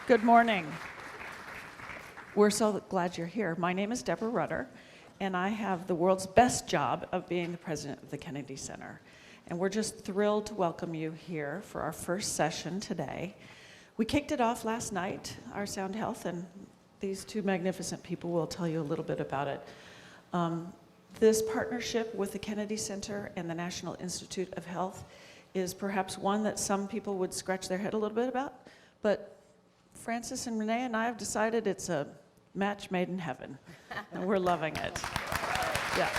Good morning. We're so glad you're here. My name is Deborah Rutter, and I have the world's best job of being the president of the Kennedy Center. And we're just thrilled to welcome you here for our first session today. We kicked it off last night, our sound health, and these two magnificent people will tell you a little bit about it. This partnership with the Kennedy Center and the National Institute of Health is perhaps one that some people would scratch their head a little bit about, but Francis and Renee and I have decided it's a match made in heaven, and we're loving it. Yeah.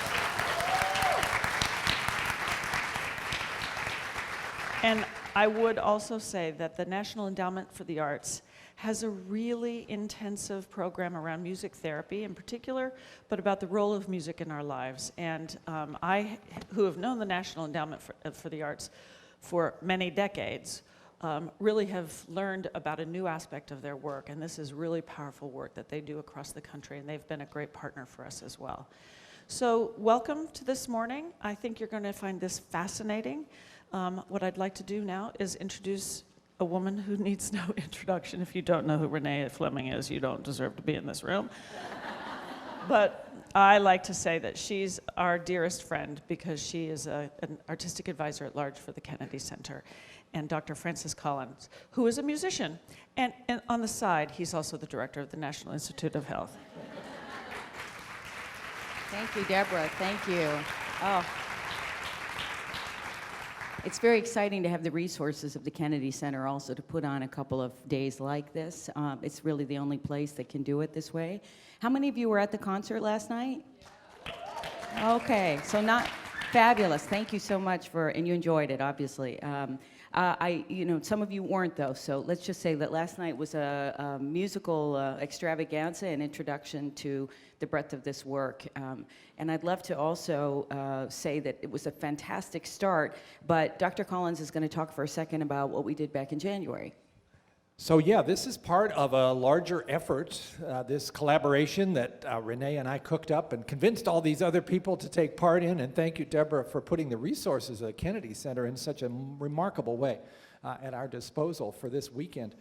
And I would also say that the National Endowment for the Arts has a really intensive program around music therapy in particular, but about the role of music in our lives. And I, who have known the National Endowment for the Arts for many decades, really have learned about a new aspect of their work, and this is really powerful work that they do across the country, and they've been a great partner for us as well. So welcome to this morning. I think you're going to find this fascinating. What I'd like to do now is introduce a woman who needs no introduction. If you don't know who Renee Fleming is, you don't deserve to be in this room. But I like to say that she's our dearest friend because she is an artistic advisor at large for the Kennedy Center. And Dr. Francis Collins, who is a musician. And on the side, he's also the director of the National Institute of Health. Thank you, Deborah. Thank you. Oh. It's very exciting to have the resources of the Kennedy Center also to put on a couple of days like this. It's really the only place that can do it this way. How many of you were at the concert last night? Okay, so not fabulous. Thank you so much and you enjoyed it, obviously. Some of you weren't though, so let's just say that last night was a musical extravaganza, an introduction to the breadth of this work. And I'd love to also say that it was a fantastic start, but Dr. Collins is going to talk for a second about what we did back in January. So yeah, this is part of a larger effort, this collaboration that Renee and I cooked up and convinced all these other people to take part in, and thank you, Deborah, for putting the resources of the Kennedy Center in such a remarkable way at our disposal for this weekend.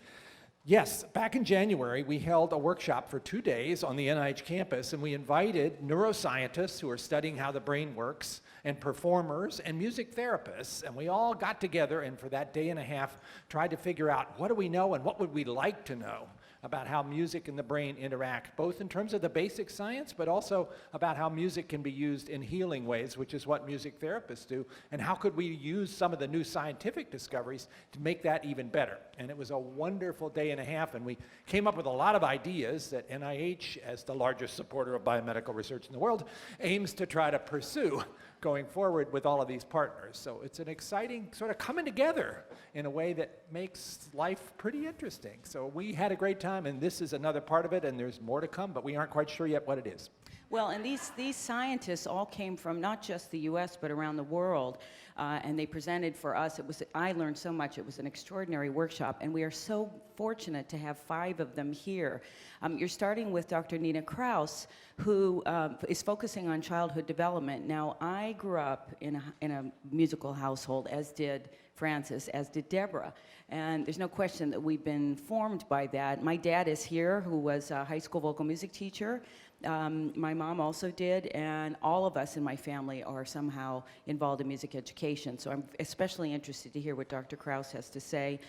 Yes, back in January, we held a workshop for 2 days on the NIH campus, and we invited neuroscientists who are studying how the brain works, and performers and music therapists, and we all got together and for that day and a half tried to figure out what do we know and what would we like to know about how music and the brain interact, both in terms of the basic science, but also about how music can be used in healing ways, which is what music therapists do, and how could we use some of the new scientific discoveries to make that even better. And it was a wonderful day and a half, and we came up with a lot of ideas that NIH, as the largest supporter of biomedical research in the world, aims to try to pursue going forward with all of these partners. So it's an exciting sort of coming together in a way that makes life pretty interesting. So we had a great time, and this is another part of it, and there's more to come, but we aren't quite sure yet what it is. Well, and these scientists all came from not just the U.S., but around the world, and they presented for us. I learned so much. It was an extraordinary workshop, and we are so fortunate to have 5 of them here. You're starting with Dr. Nina Kraus, who is focusing on childhood development. Now, I grew up in a musical household, as did Francis, as did Deborah. And there's no question that we've been formed by that. My dad is here, who was a high school vocal music teacher. My mom also did, and all of us in my family are somehow involved in music education. So I'm especially interested to hear what Dr. Kraus has to say.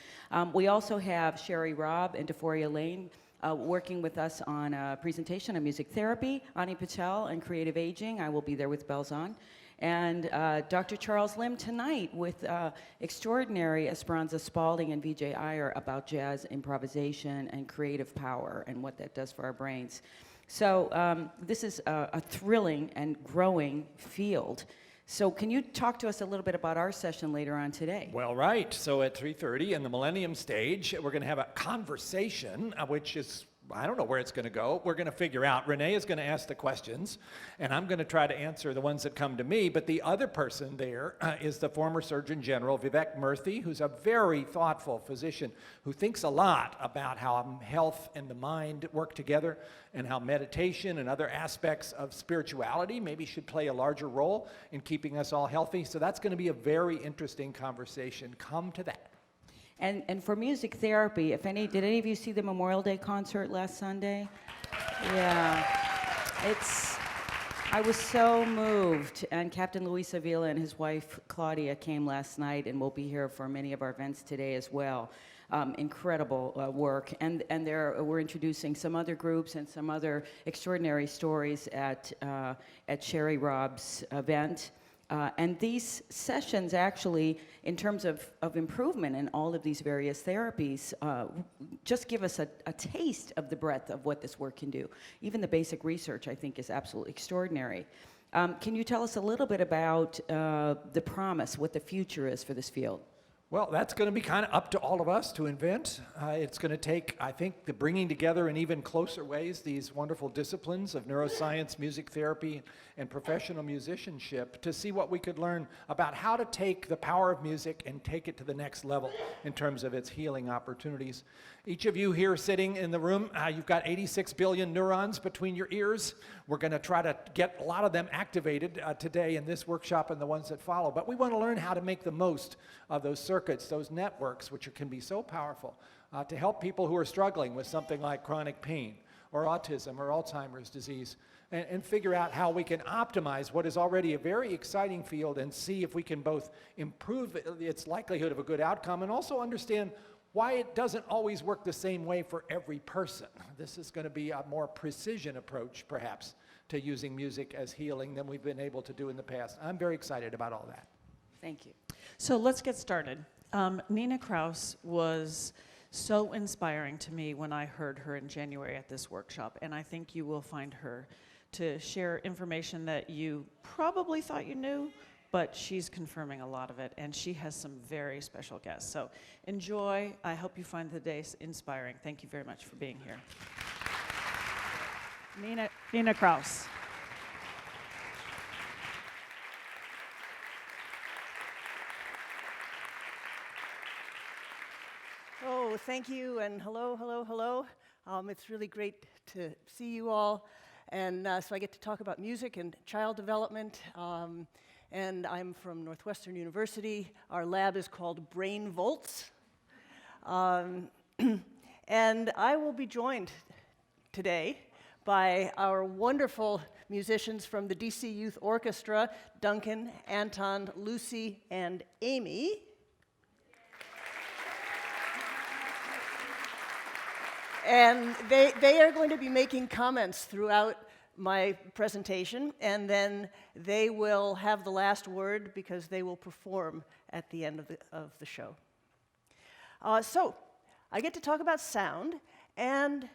We also have Sherry Robb and DeForia Lane working with us on a presentation on music therapy, Ani Patel and creative aging. I will be there with bells on. And Dr. Charles Lim tonight with extraordinary Esperanza Spalding and Vijay Iyer about jazz improvisation and creative power and what that does for our brains. So this is a thrilling and growing field. So can you talk to us a little bit about our session later on today? Well, right. So at 3:30 in the Millennium Stage, we're going to have a conversation, which is, I don't know where it's going to go. We're going to figure out. Renee is going to ask the questions, and I'm going to try to answer the ones that come to me. But the other person there is the former Surgeon General, Vivek Murthy, who's a very thoughtful physician who thinks a lot about how health and the mind work together and how meditation and other aspects of spirituality maybe should play a larger role in keeping us all healthy. So that's going to be a very interesting conversation. Come to that. And for music therapy, did any of you see the Memorial Day concert last Sunday? Yeah, I was so moved, and Captain Luis Avila and his wife Claudia came last night and will be here for many of our events today as well. Incredible work, and we're introducing some other groups and some other extraordinary stories at Sherry Rob's event. And these sessions actually, in terms of improvement in all of these various therapies, just give us a taste of the breadth of what this work can do. Even the basic research, I think, is absolutely extraordinary. Can you tell us a little bit about the promise, what the future is for this field? Well, that's going to be kind of up to all of us to invent. It's going to take, I think, the bringing together in even closer ways these wonderful disciplines of neuroscience, music therapy, and professional musicianship to see what we could learn about how to take the power of music and take it to the next level in terms of its healing opportunities. Each of you here sitting in the room, you've got 86 billion neurons between your ears. We're going to try to get a lot of them activated today in this workshop and the ones that follow. But we want to learn how to make the most of those circuits, those networks, which can be so powerful to help people who are struggling with something like chronic pain or autism or Alzheimer's disease, and figure out how we can optimize what is already a very exciting field and see if we can both improve its likelihood of a good outcome and also understand why it doesn't always work the same way for every person. This is going to be a more precision approach, perhaps, to using music as healing than we've been able to do in the past. I'm very excited about all that. Thank you. So let's get started. Nina Kraus was so inspiring to me when I heard her in January at this workshop, and I think you will find her to share information that you probably thought you knew, but she's confirming a lot of it, and she has some very special guests. So enjoy. I hope you find the day inspiring. Thank you very much for being here. Nina Kraus. Oh, thank you, and hello, hello, hello. It's really great to see you all. And so I get to talk about music and child development. And I'm from Northwestern University. Our lab is called Brain Volts. And I will be joined today by our wonderful musicians from the DC Youth Orchestra, Duncan, Anton, Lucy, and Amy. And they are going to be making comments throughout my presentation, and then they will have the last word because they will perform at the end of the show. So I get to talk about sound, and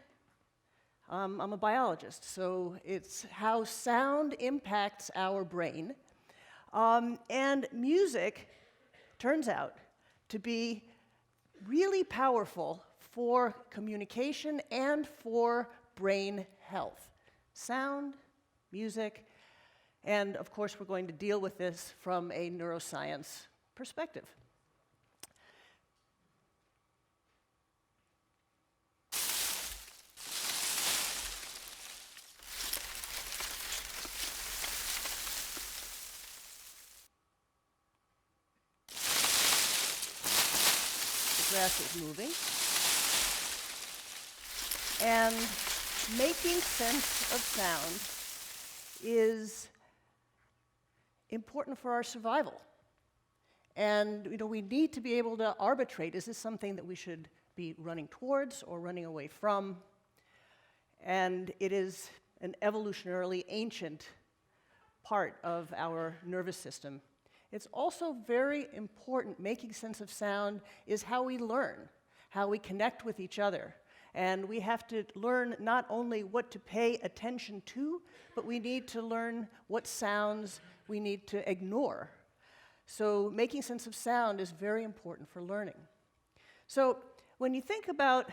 I'm a biologist, so it's how sound impacts our brain. And music turns out to be really powerful for communication and for brain health. Sound, music, and of course we're going to deal with this from a neuroscience perspective. The grass is moving. And making sense of sound is important for our survival. And we need to be able to arbitrate, is this something that we should be running towards or running away from? And it is an evolutionarily ancient part of our nervous system. It's also very important, making sense of sound is how we learn, how we connect with each other. And we have to learn not only what to pay attention to, but we need to learn what sounds we need to ignore. So making sense of sound is very important for learning. So when you think about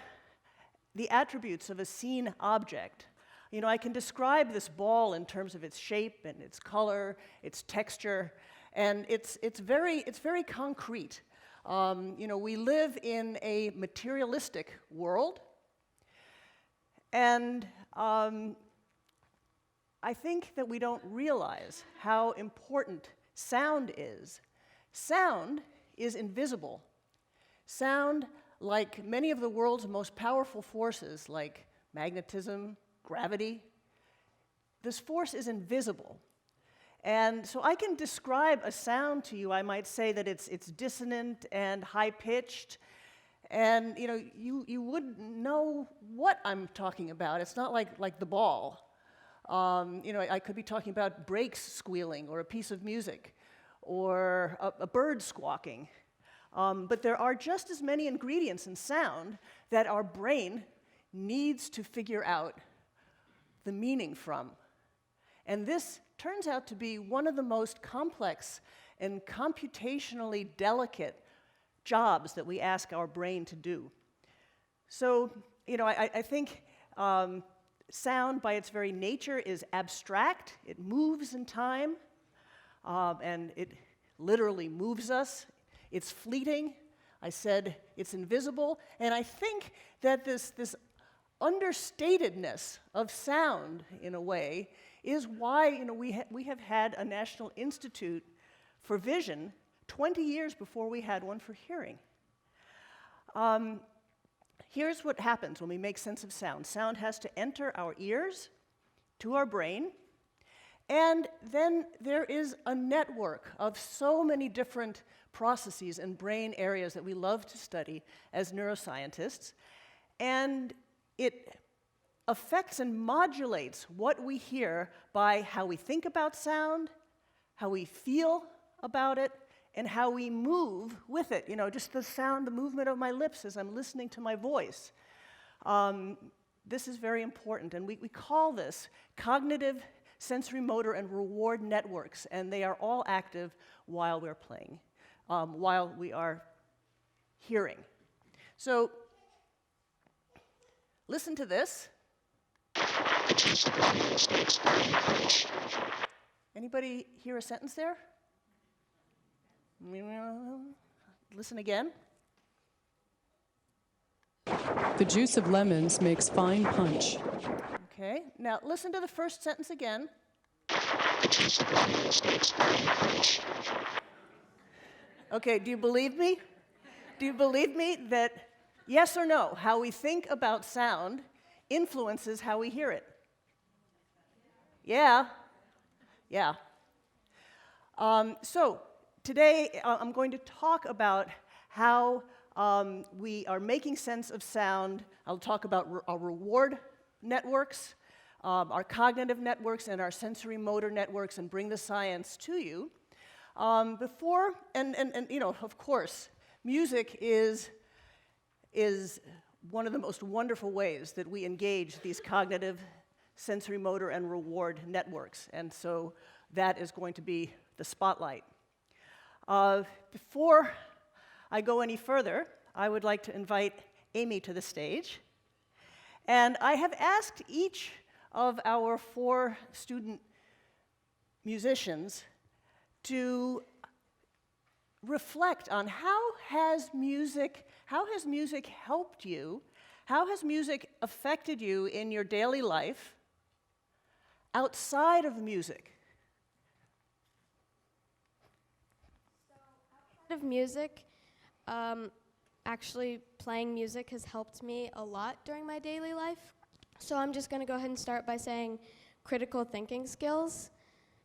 the attributes of a seen object, I can describe this ball in terms of its shape and its color, its texture, and it's very concrete. We live in a materialistic world. And I think that we don't realize how important sound is. Sound is invisible. Sound, like many of the world's most powerful forces, like magnetism, gravity, this force is invisible. And so I can describe a sound to you. I might say that it's dissonant and high-pitched, and you wouldn't know what I'm talking about. It's not like the ball. I could be talking about brakes squealing, or a piece of music, or a bird squawking. But there are just as many ingredients in sound that our brain needs to figure out the meaning from. And this turns out to be one of the most complex and computationally delicate jobs that we ask our brain to do. So, I think sound by its very nature is abstract. It moves in time, and it literally moves us. It's fleeting. I said it's invisible. And I think that this understatedness of sound, in a way, is why we have had a National Institute for Vision 20 years before we had one for hearing. Here's what happens when we make sense of sound. Sound has to enter our ears, to our brain, and then there is a network of so many different processes and brain areas that we love to study as neuroscientists, and it affects and modulates what we hear by how we think about sound, how we feel about it, and how we move with it. Just the sound, the movement of my lips as I'm listening to my voice. This is very important, and we call this cognitive, sensory motor, and reward networks, and they are all active while we're playing, while we are hearing. So, listen to this. Anybody hear a sentence there? Listen again. The juice of lemons makes fine punch. Okay, now listen to the first sentence again. Okay, do you believe me? Do you believe me that, yes or no, how we think about sound influences how we hear it? Yeah. So today I'm going to talk about how we are making sense of sound. I'll talk about our reward networks, our cognitive networks, and our sensory motor networks, and bring the science to you. Of course, music is one of the most wonderful ways that we engage these cognitive, sensory motor, and reward networks. And so that is going to be the spotlight. Before I go any further, I would like to invite Amy to the stage. And I have asked each of our 4 student musicians to reflect on how has music helped you, how has music affected you in your daily life outside of music? Of music, actually playing music has helped me a lot during my daily life. So I'm just going to go ahead and start by saying critical thinking skills.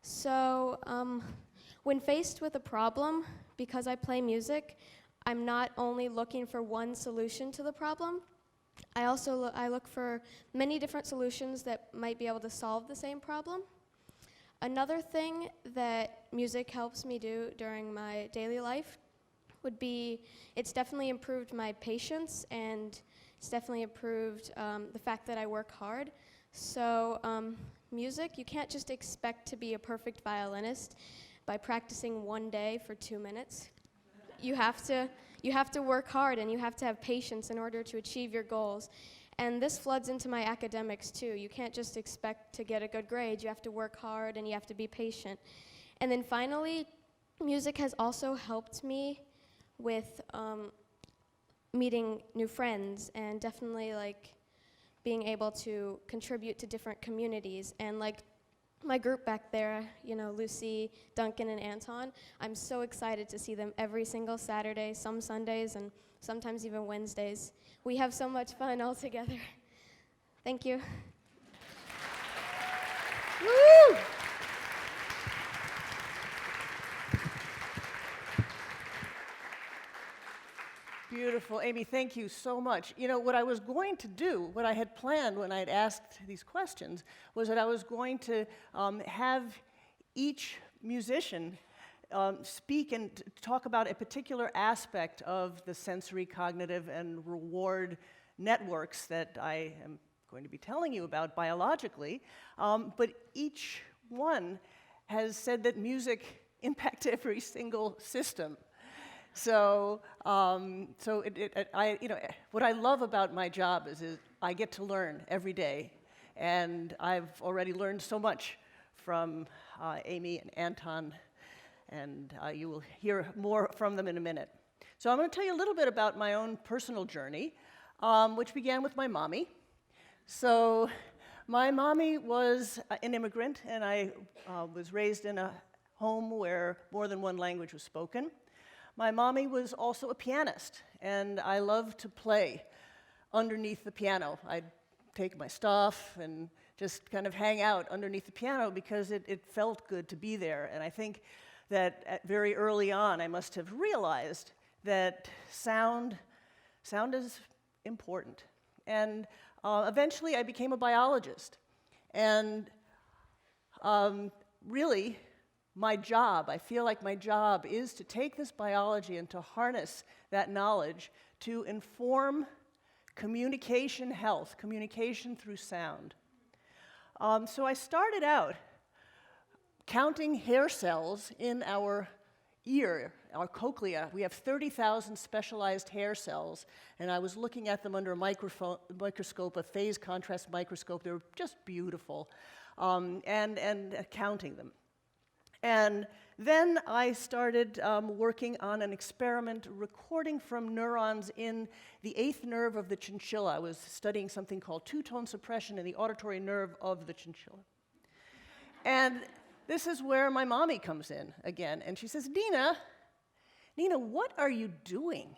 So when faced with a problem, because I play music, I'm not only looking for one solution to the problem, I also look for many different solutions that might be able to solve the same problem. Another thing that music helps me do during my daily life would be, it's definitely improved my patience, and it's definitely improved the fact that I work hard. So music, you can't just expect to be a perfect violinist by practicing one day for 2 minutes. You have to work hard, and you have to have patience in order to achieve your goals. And this floods into my academics too. You can't just expect to get a good grade. You have to work hard, and you have to be patient. And then finally, music has also helped me with meeting new friends, and definitely being able to contribute to different communities. And my group back there, you know, Lucy, Duncan, and Anton, I'm so excited to see them every single Saturday, some Sundays, and sometimes even Wednesdays. We have so much fun all together. Thank you. Woo! Beautiful. Amy, thank you so much. You know, what I was going to do, what I had planned when I had asked these questions, was that I was going to have each musician speak and talk about a particular aspect of the sensory, cognitive, and reward networks that I am going to be telling you about biologically. But each one has said that music impacts every single system. So, what I love about my job is I get to learn every day, and I've already learned so much from Amy and Anton, and you will hear more from them in a minute. So I'm going to tell you a little bit about my own personal journey, which began with my mommy. So my mommy was an immigrant, and I was raised in a home where more than one language was spoken. My mommy was also a pianist, and I loved to play underneath the piano. I'd take my stuff and just kind of hang out underneath the piano because it felt good to be there. And I think that very early on, I must have realized that sound is important. And eventually, I became a biologist. And really, I feel like my job is to take this biology and to harness that knowledge to inform communication health, communication through sound. So I started out counting hair cells in our ear, our cochlea. We have 30,000 specialized hair cells, and I was looking at them under a microscope, a phase contrast microscope. They were just beautiful, and counting them. And then I started working on an experiment recording from neurons in the 8th nerve of the chinchilla. I was studying something called two-tone suppression in the auditory nerve of the chinchilla. And this is where my mommy comes in again, and she says, Nina, what are you doing?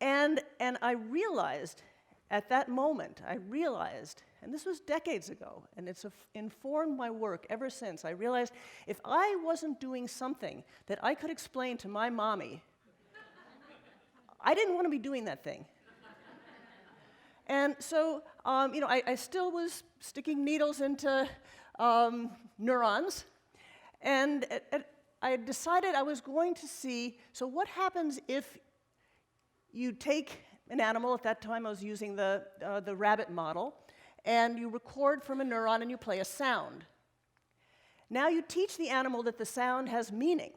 And I realized, at that moment, and this was decades ago, and it's informed my work ever since. I realized if I wasn't doing something that I could explain to my mommy, I didn't want to be doing that thing. And so, I still was sticking needles into neurons, and I decided I was going to see, so what happens if you take an animal. At that time I was using the rabbit model, and you record from a neuron and you play a sound. Now you teach the animal that the sound has meaning.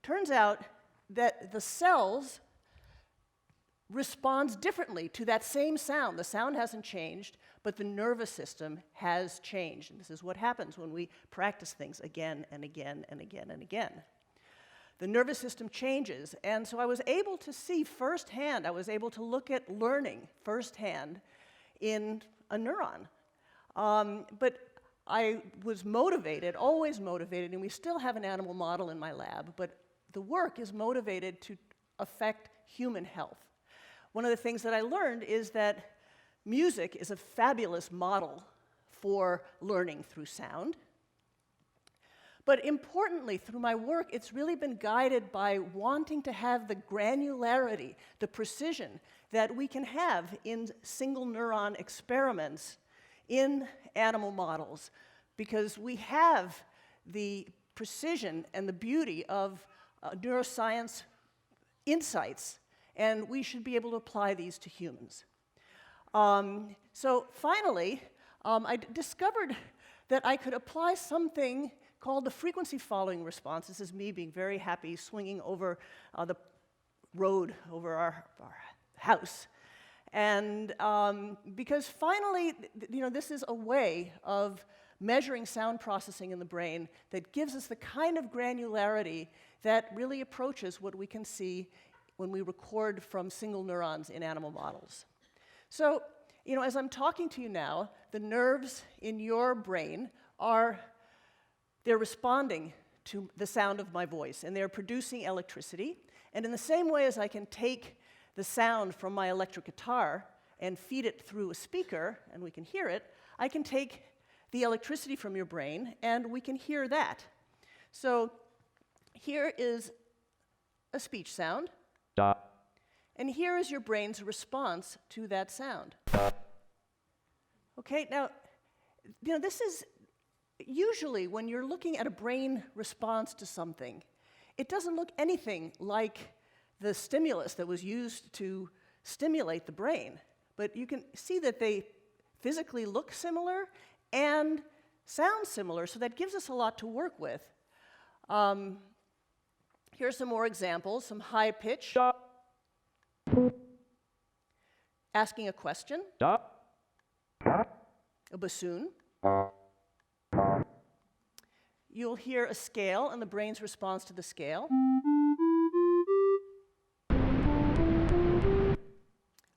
Turns out that the cells responds differently to that same sound. The sound hasn't changed, but the nervous system has changed. And this is what happens when we practice things again and again and again and again. The nervous system changes, and so I was able to see firsthand, I was able to look at learning firsthand in a neuron. But I was motivated, always motivated, and we still have an animal model in my lab, but the work is motivated to affect human health. One of the things that I learned is that music is a fabulous model for learning through sound. But importantly, through my work, it's really been guided by wanting to have the granularity, the precision that we can have in single neuron experiments in animal models, because we have the precision and the beauty of neuroscience insights, and we should be able to apply these to humans. So finally, I discovered that I could apply something called the frequency following response. This is me being very happy, swinging over the road over our house. And because finally, this is a way of measuring sound processing in the brain that gives us the kind of granularity that really approaches what we can see when we record from single neurons in animal models. So You know, as I'm talking to you now, the nerves in your brain they're responding to the sound of my voice, and they're producing electricity. And in the same way as I can take the sound from my electric guitar and feed it through a speaker, and we can hear it, I can take the electricity from your brain, and we can hear that. So here is a speech sound, and here is your brain's response to that sound. Okay, now, you know, this is usually when you're looking at a brain response to something, it doesn't look anything like the stimulus that was used to stimulate the brain. But you can see that they physically look similar and sound similar, so that gives us a lot to work with. Here's some more examples, some high pitch. Asking a question. A bassoon. You'll hear a scale and the brain's response to the scale.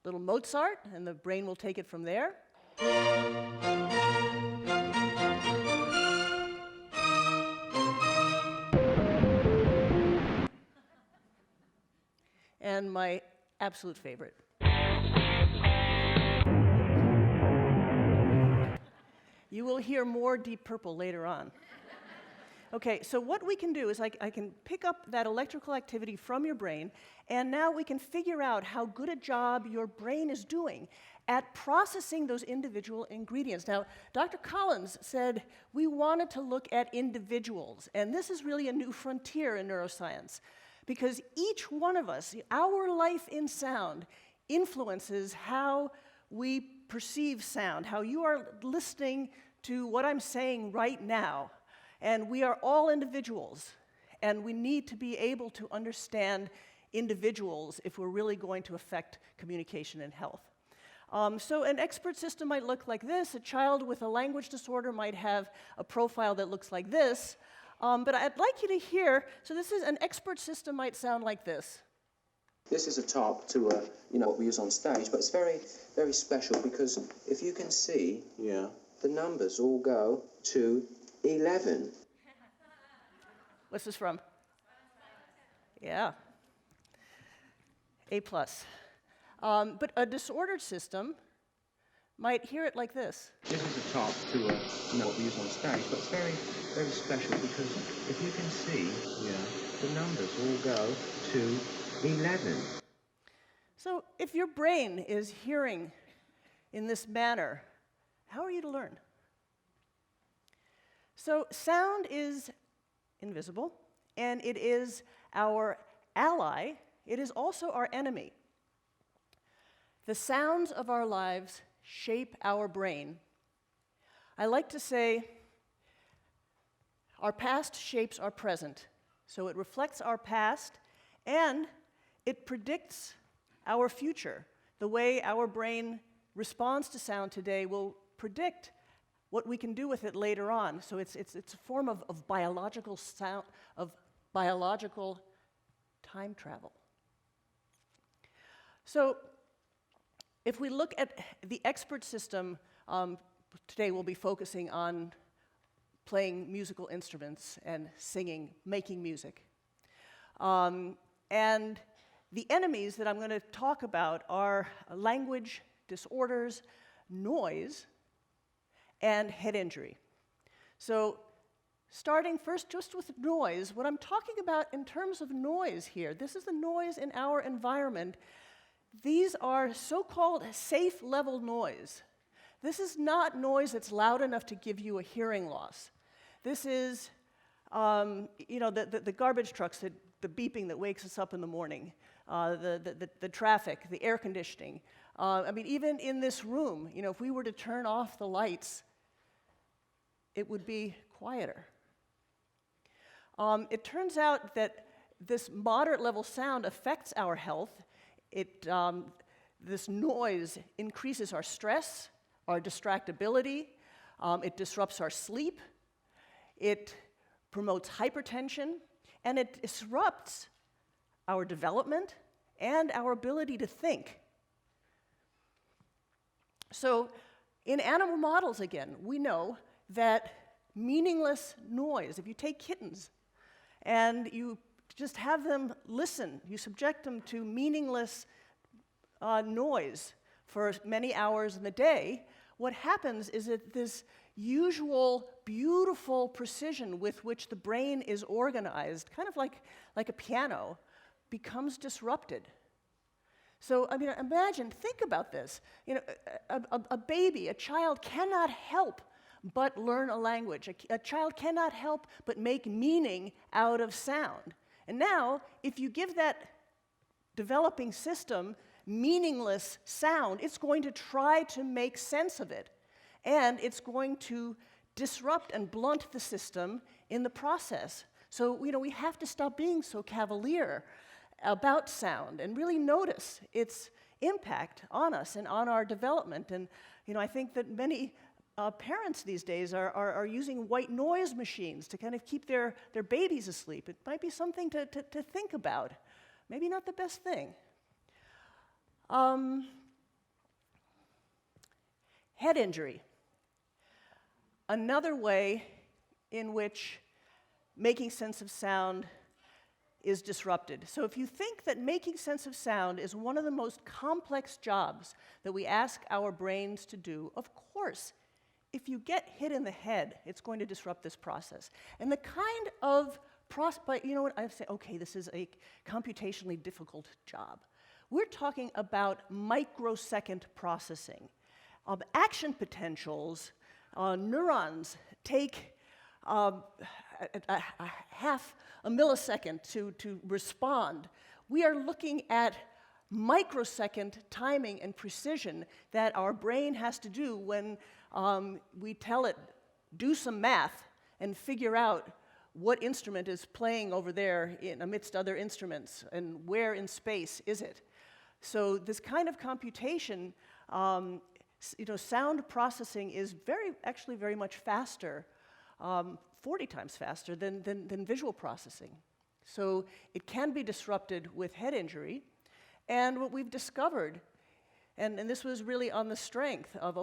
Little Mozart, and the brain will take it from there. And my absolute favorite. You will hear more Deep Purple later on. Okay, so what we can do is I can pick up that electrical activity from your brain, and now we can figure out how good a job your brain is doing at processing those individual ingredients. Now, Dr. Collins said we wanted to look at individuals, and this is really a new frontier in neuroscience, because each one of us, our life in sound, influences how we perceive sound, how you are listening to what I'm saying right now. And we are all individuals, and we need to be able to understand individuals if we're really going to affect communication and health. So an expert system might look like this. A child with a language disorder might have a profile that looks like this. But I'd like you to hear, so this is an expert system might sound like this. This is a top to what we use on stage, but it's very, very special because if you can see, the numbers all go to 11. What's this from? Yeah. A+. But a disordered system might hear it like this. This is a top to what we use on stage, but it's very, very special because if you can see, the numbers all go to 11. So if your brain is hearing in this manner, how are you to learn? So sound is invisible, and it is our ally. It is also our enemy. The sounds of our lives shape our brain. I like to say our past shapes our present. So it reflects our past, and it predicts our future. The way our brain responds to sound today will predict what we can do with it later on. So it's a form of biological sound, of biological time travel. So if we look at the expert system, today we'll be focusing on playing musical instruments and singing, making music. And the enemies that I'm going to talk about are language disorders, noise, and head injury. So starting first just with noise, what I'm talking about in terms of noise here, this is the noise in our environment. These are so-called safe level noise. This is not noise that's loud enough to give you a hearing loss. This is, the garbage trucks, the beeping that wakes us up in the morning, the traffic, the air conditioning. Even in this room, if we were to turn off the lights, it would be quieter. It turns out that this moderate level sound affects our health. This noise increases our stress, our distractibility. It disrupts our sleep. It promotes hypertension, and it disrupts our development and our ability to think. So in animal models, again, we know that meaningless noise, if you take kittens and you just have them listen, you subject them to meaningless noise for many hours in the day, what happens is that this usual beautiful precision with which the brain is organized, kind of like a piano, becomes disrupted. So, I mean, imagine, think about this. You know, a baby, a child cannot help but learn a language. A child cannot help but make meaning out of sound. And now, if you give that developing system meaningless sound, it's going to try to make sense of it. And it's going to disrupt and blunt the system in the process. So, you know, we have to stop being so cavalier about sound and really notice its impact on us and on our development. And, you know, I think that many parents these days are using white noise machines to kind of keep their babies asleep. It might be something to think about. Maybe not the best thing. Head injury. Another way in which making sense of sound is disrupted. So if you think that making sense of sound is one of the most complex jobs that we ask our brains to do, of course, if you get hit in the head, it's going to disrupt this process. And the kind of process, but you know what, I say, okay, this is a computationally difficult job. We're talking about microsecond processing. Action potentials, neurons take half a millisecond to respond. We are looking at microsecond timing and precision that our brain has to do when we tell it, do some math and figure out what instrument is playing over there amidst other instruments and where in space is it. So this kind of computation, sound processing is actually very much faster, 40 times faster than visual processing. So it can be disrupted with head injury. And what we've discovered, and this was really on the strength of,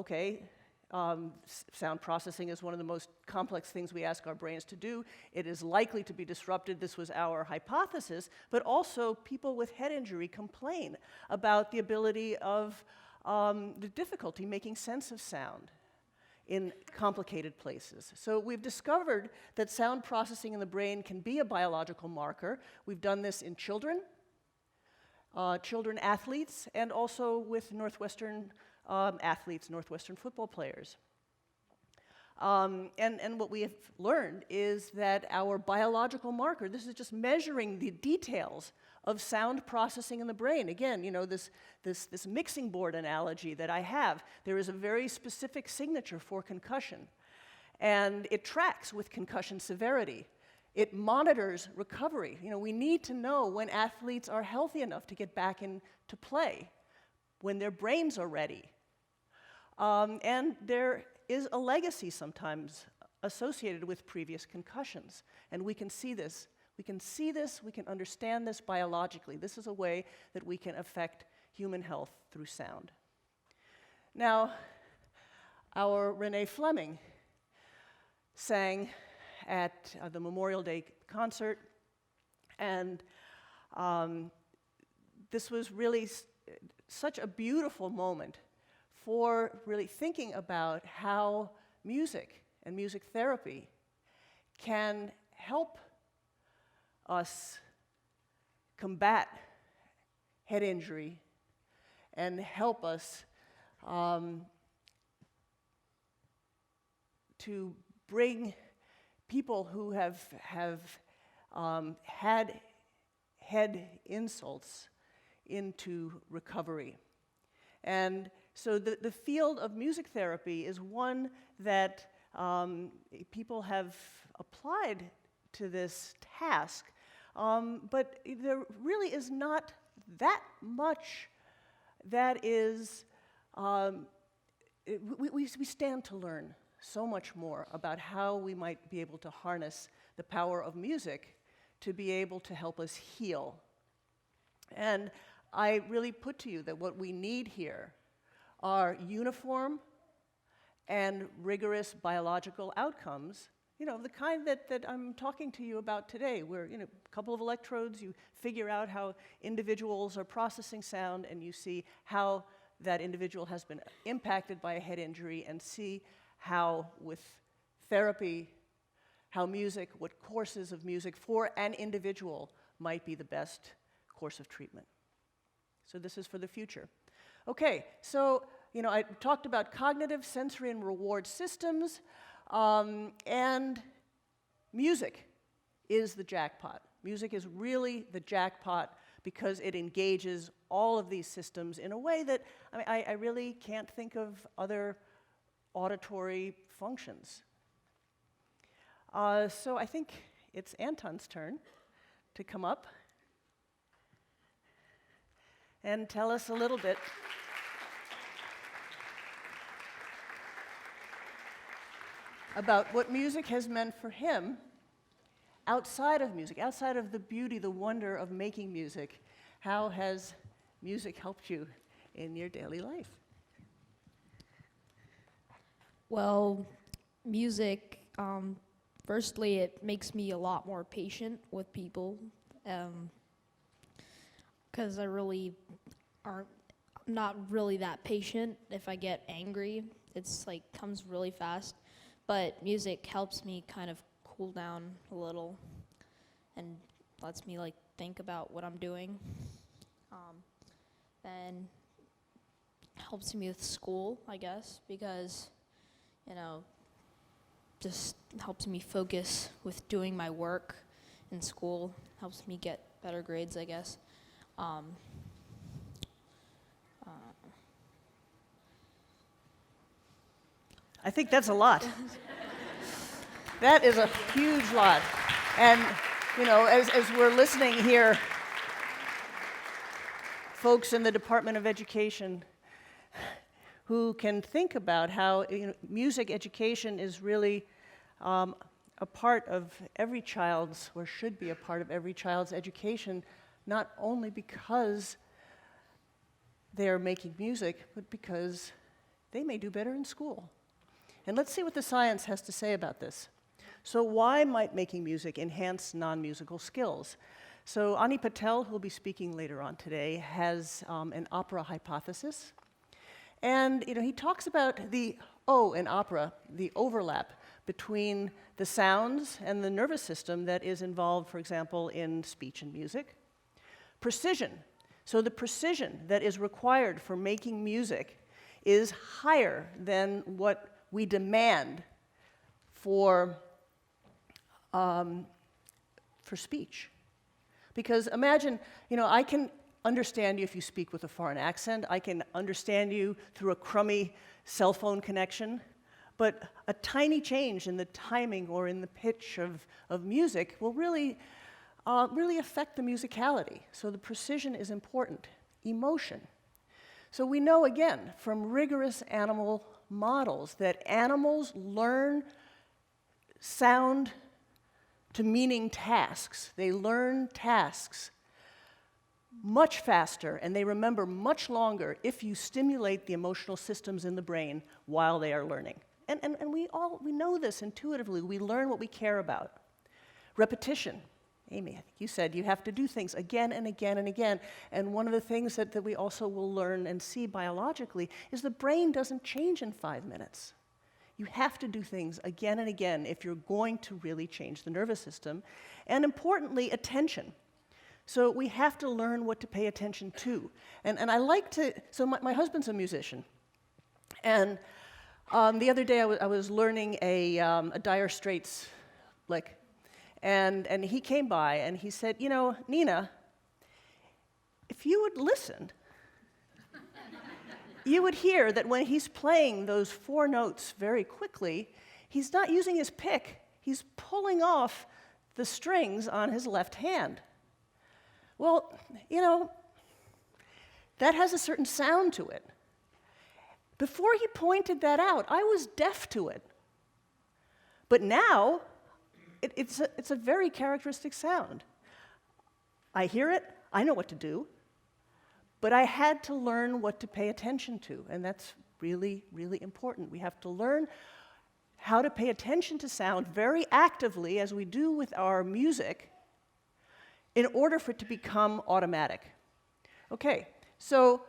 sound processing is one of the most complex things we ask our brains to do. It is likely to be disrupted. This was our hypothesis. But also, people with head injury complain about the ability of the difficulty making sense of sound in complicated places. So we've discovered that sound processing in the brain can be a biological marker. We've done this in children athletes, and also with Northwestern athletes, Northwestern football players. And what we have learned is that our biological marker, this is just measuring the details of sound processing in the brain. Again, you know, this mixing board analogy that I have, there is a very specific signature for concussion. And it tracks with concussion severity. It monitors recovery. You know, we need to know when athletes are healthy enough to get back into play, when their brains are ready. And there is a legacy sometimes associated with previous concussions. And we can see this. We can understand this biologically. This is a way that we can affect human health through sound. Now, our Renee Fleming sang at the Memorial Day concert, and this was really such a beautiful moment for really thinking about how music and music therapy can help us combat head injury and help us to bring people who have had head insults into recovery. And so the field of music therapy is one that people have applied to this task, but there really is not that much that is, we stand to learn so much more about how we might be able to harness the power of music to be able to help us heal. And I really put to you that what we need here are uniform and rigorous biological outcomes, the kind that I'm talking to you about today, where, a couple of electrodes, you figure out how individuals are processing sound, and you see how that individual has been impacted by a head injury, and see how, with therapy, how music, what courses of music for an individual might be the best course of treatment. So this is for the future. Okay, so, I talked about cognitive, sensory, and reward systems, and music is the jackpot. Music is really the jackpot because it engages all of these systems in a way that, I really can't think of other auditory functions. So I think it's Anton's turn to come up and tell us a little bit about what music has meant for him outside of music, outside of the beauty, the wonder of making music. How has music helped you in your daily life? Well, music, firstly, it makes me a lot more patient with people, because I really not really that patient. If I get angry, it's like comes really fast. But music helps me kind of cool down a little and lets me like think about what I'm doing. Then helps me with school, I guess, because, just helps me focus with doing my work in school, helps me get better grades, I guess. I think that's a lot. That is a huge lot. And, as we're listening here, folks in the Department of Education who can think about how music education is really a part of every child's, or should be a part of every child's education, not only because they're making music, but because they may do better in school. And let's see what the science has to say about this. So why might making music enhance non-musical skills? So Ani Patel, who will be speaking later on today, has an opera hypothesis. And he talks about the in opera, the overlap between the sounds and the nervous system that is involved, for example, in speech and music. Precision. So the precision that is required for making music is higher than what we demand for speech. Because imagine, I can understand you if you speak with a foreign accent. I can understand you through a crummy cell phone connection. But a tiny change in the timing or in the pitch of music will really affect the musicality. So the precision is important. Emotion. So we know, again, from rigorous animal models that animals learn sound to meaning tasks. They learn tasks much faster, and they remember much longer if you stimulate the emotional systems in the brain while they are learning. And we know this intuitively. We learn what we care about. Repetition. Amy, I think you said you have to do things again and again and again. And one of the things that we also will learn and see biologically is the brain doesn't change in 5 minutes. You have to do things again and again if you're going to really change the nervous system. And importantly, attention. So we have to learn what to pay attention to. And I like to, so my husband's a musician. And the other day I was learning a Dire Straits lick. And he came by and he said, Nina, if you would listen, you would hear that when he's playing those 4 notes very quickly, he's not using his pick. He's pulling off the strings on his left hand. Well, that has a certain sound to it. Before he pointed that out, I was deaf to it. But now, it's a very characteristic sound. I hear it, I know what to do, But I had to learn what to pay attention to, and that's really, really important. We have to learn how to pay attention to sound very actively, as we do with our music, in order for it to become automatic. Okay, so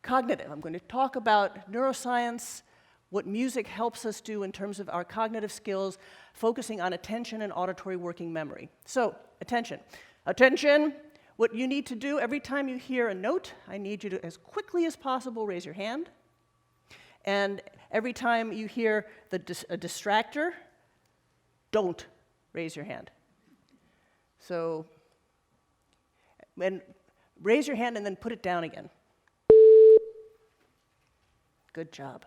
cognitive. I'm going to talk about neuroscience, what music helps us do in terms of our cognitive skills, focusing on attention and auditory working memory. So, attention. Attention! What you need to do every time you hear a note, I need you to, as quickly as possible, raise your hand. And every time you hear a distractor, don't raise your hand. So, raise your hand and then put it down again. Good job.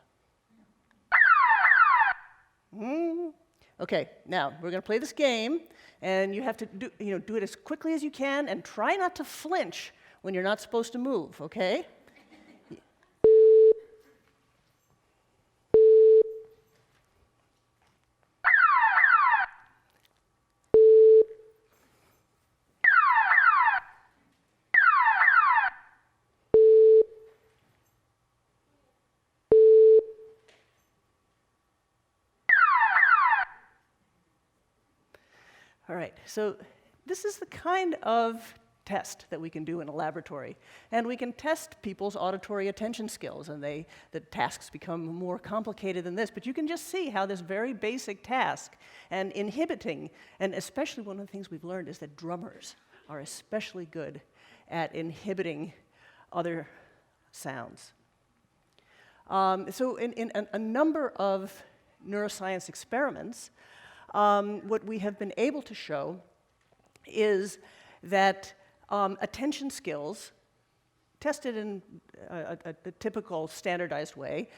Okay, now we're going to play this game, and you have to do it as quickly as you can, and try not to flinch when you're not supposed to move, okay? All right, so this is the kind of test that we can do in a laboratory. And we can test people's auditory attention skills, and the tasks become more complicated than this. But you can just see how this very basic task and inhibiting, and especially one of the things we've learned is that drummers are especially good at inhibiting other sounds. So in a number of neuroscience experiments, what we have been able to show is that attention skills, tested in a typical standardized way,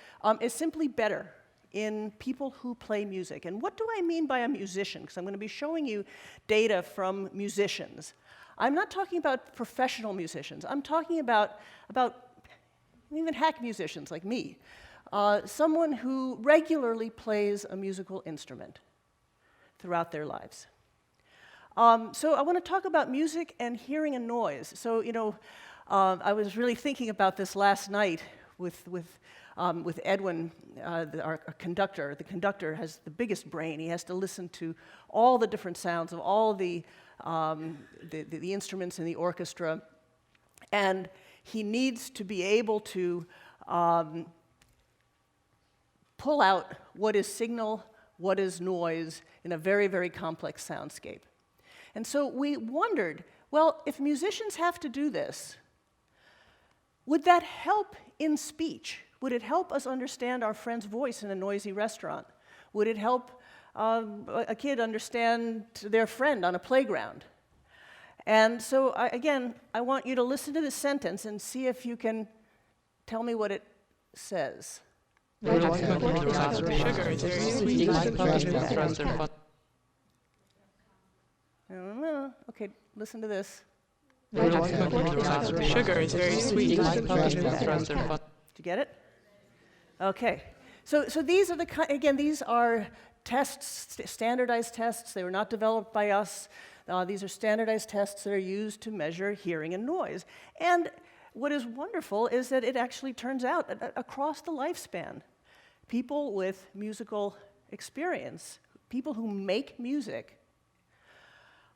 is simply better in people who play music. And what do I mean by a musician? Because I'm going to be showing you data from musicians. I'm not talking about professional musicians. I'm talking about even hack musicians like me. Someone who regularly plays a musical instrument throughout their lives. So I want to talk about music and hearing and noise. So, I was really thinking about this last night with Edwin, our conductor. The conductor has the biggest brain. He has to listen to all the different sounds of all the instruments in the orchestra, and he needs to be able to pull out what is signal, what is noise in a very, very complex soundscape. And so we wondered, well, if musicians have to do this, would that help in speech? Would it help us understand our friend's voice in a noisy restaurant? Would it help a kid understand their friend on a playground? And so, again, I want you to listen to this sentence and see if you can tell me what it says. Sugar is very sweet. I don't know. Okay, listen to this. Sugar is very sweet. Did you get it? Okay. So these are these are tests, standardized tests. They were not developed by us. These are standardized tests that are used to measure hearing and noise. And what is wonderful is that it actually turns out across the lifespan, people with musical experience, people who make music,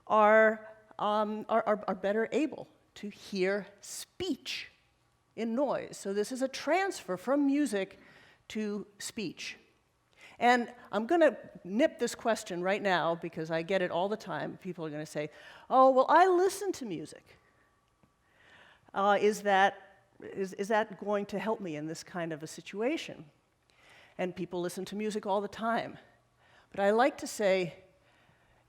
are better able to hear speech in noise. So this is a transfer from music to speech. And I'm going to nip this question right now because I get it all the time. People are going to say, oh, well, I listen to music. Is that going to help me in this kind of a situation? And people listen to music all the time. But I like to say,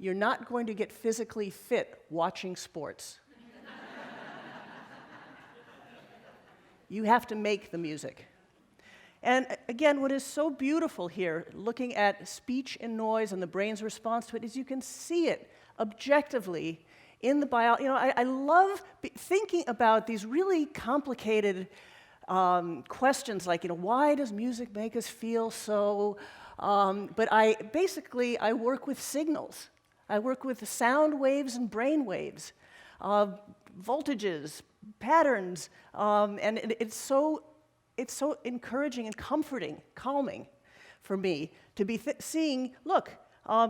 you're not going to get physically fit watching sports. You have to make the music. And again, what is so beautiful here, looking at speech and noise and the brain's response to it, is you can see it objectively in the biology. I love thinking about these really complicated questions like, why does music make us feel so? But I work with signals. I work with sound waves and brain waves, voltages, patterns, and it's so encouraging and comforting, calming for me to be seeing, look,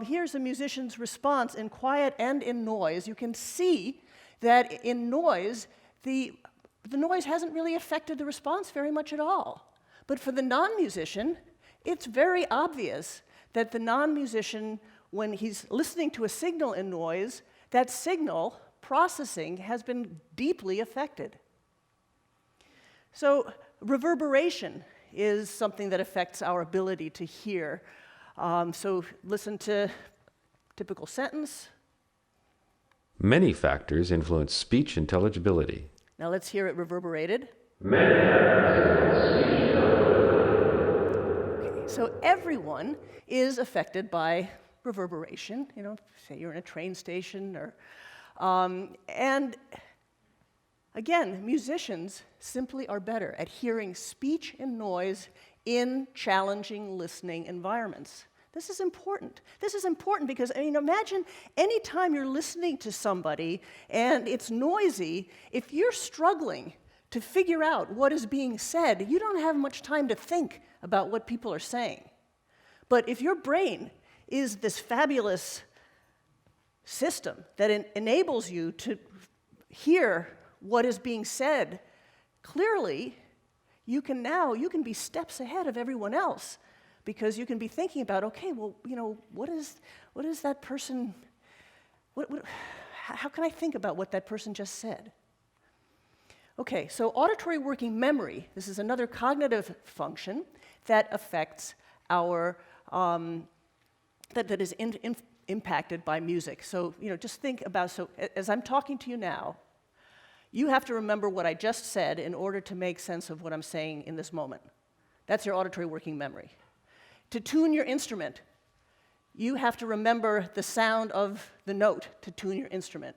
here's a musician's response in quiet and in noise. You can see that in noise, the noise hasn't really affected the response very much at all. But for the non-musician, it's very obvious that the non-musician, when he's listening to a signal in noise, that signal processing has been deeply affected. So reverberation is something that affects our ability to hear. So listen to typical sentence. Many factors influence speech intelligibility. Now let's hear it reverberated. Okay, so everyone is affected by reverberation. You know, say you're in a train station, or and again, musicians simply are better at hearing speech and noise in challenging listening environments. This is important. This is important because, I mean, imagine any time you're listening to somebody and it's noisy, if you're struggling to figure out what is being said, you don't have much time to think about what people are saying. But if your brain is this fabulous system that enables you to hear what is being said clearly, you can be steps ahead of everyone else, because you can be thinking about, okay, well, you know, what is that person, how can I think about what that person just said? Okay, so auditory working memory, this is another cognitive function that affects our, that is impacted by music. So, you know, just think about, so as I'm talking to you now, you have to remember what I just said in order to make sense of what I'm saying in this moment. That's your auditory working memory. To tune your instrument, you have to remember the sound of the note to tune your instrument.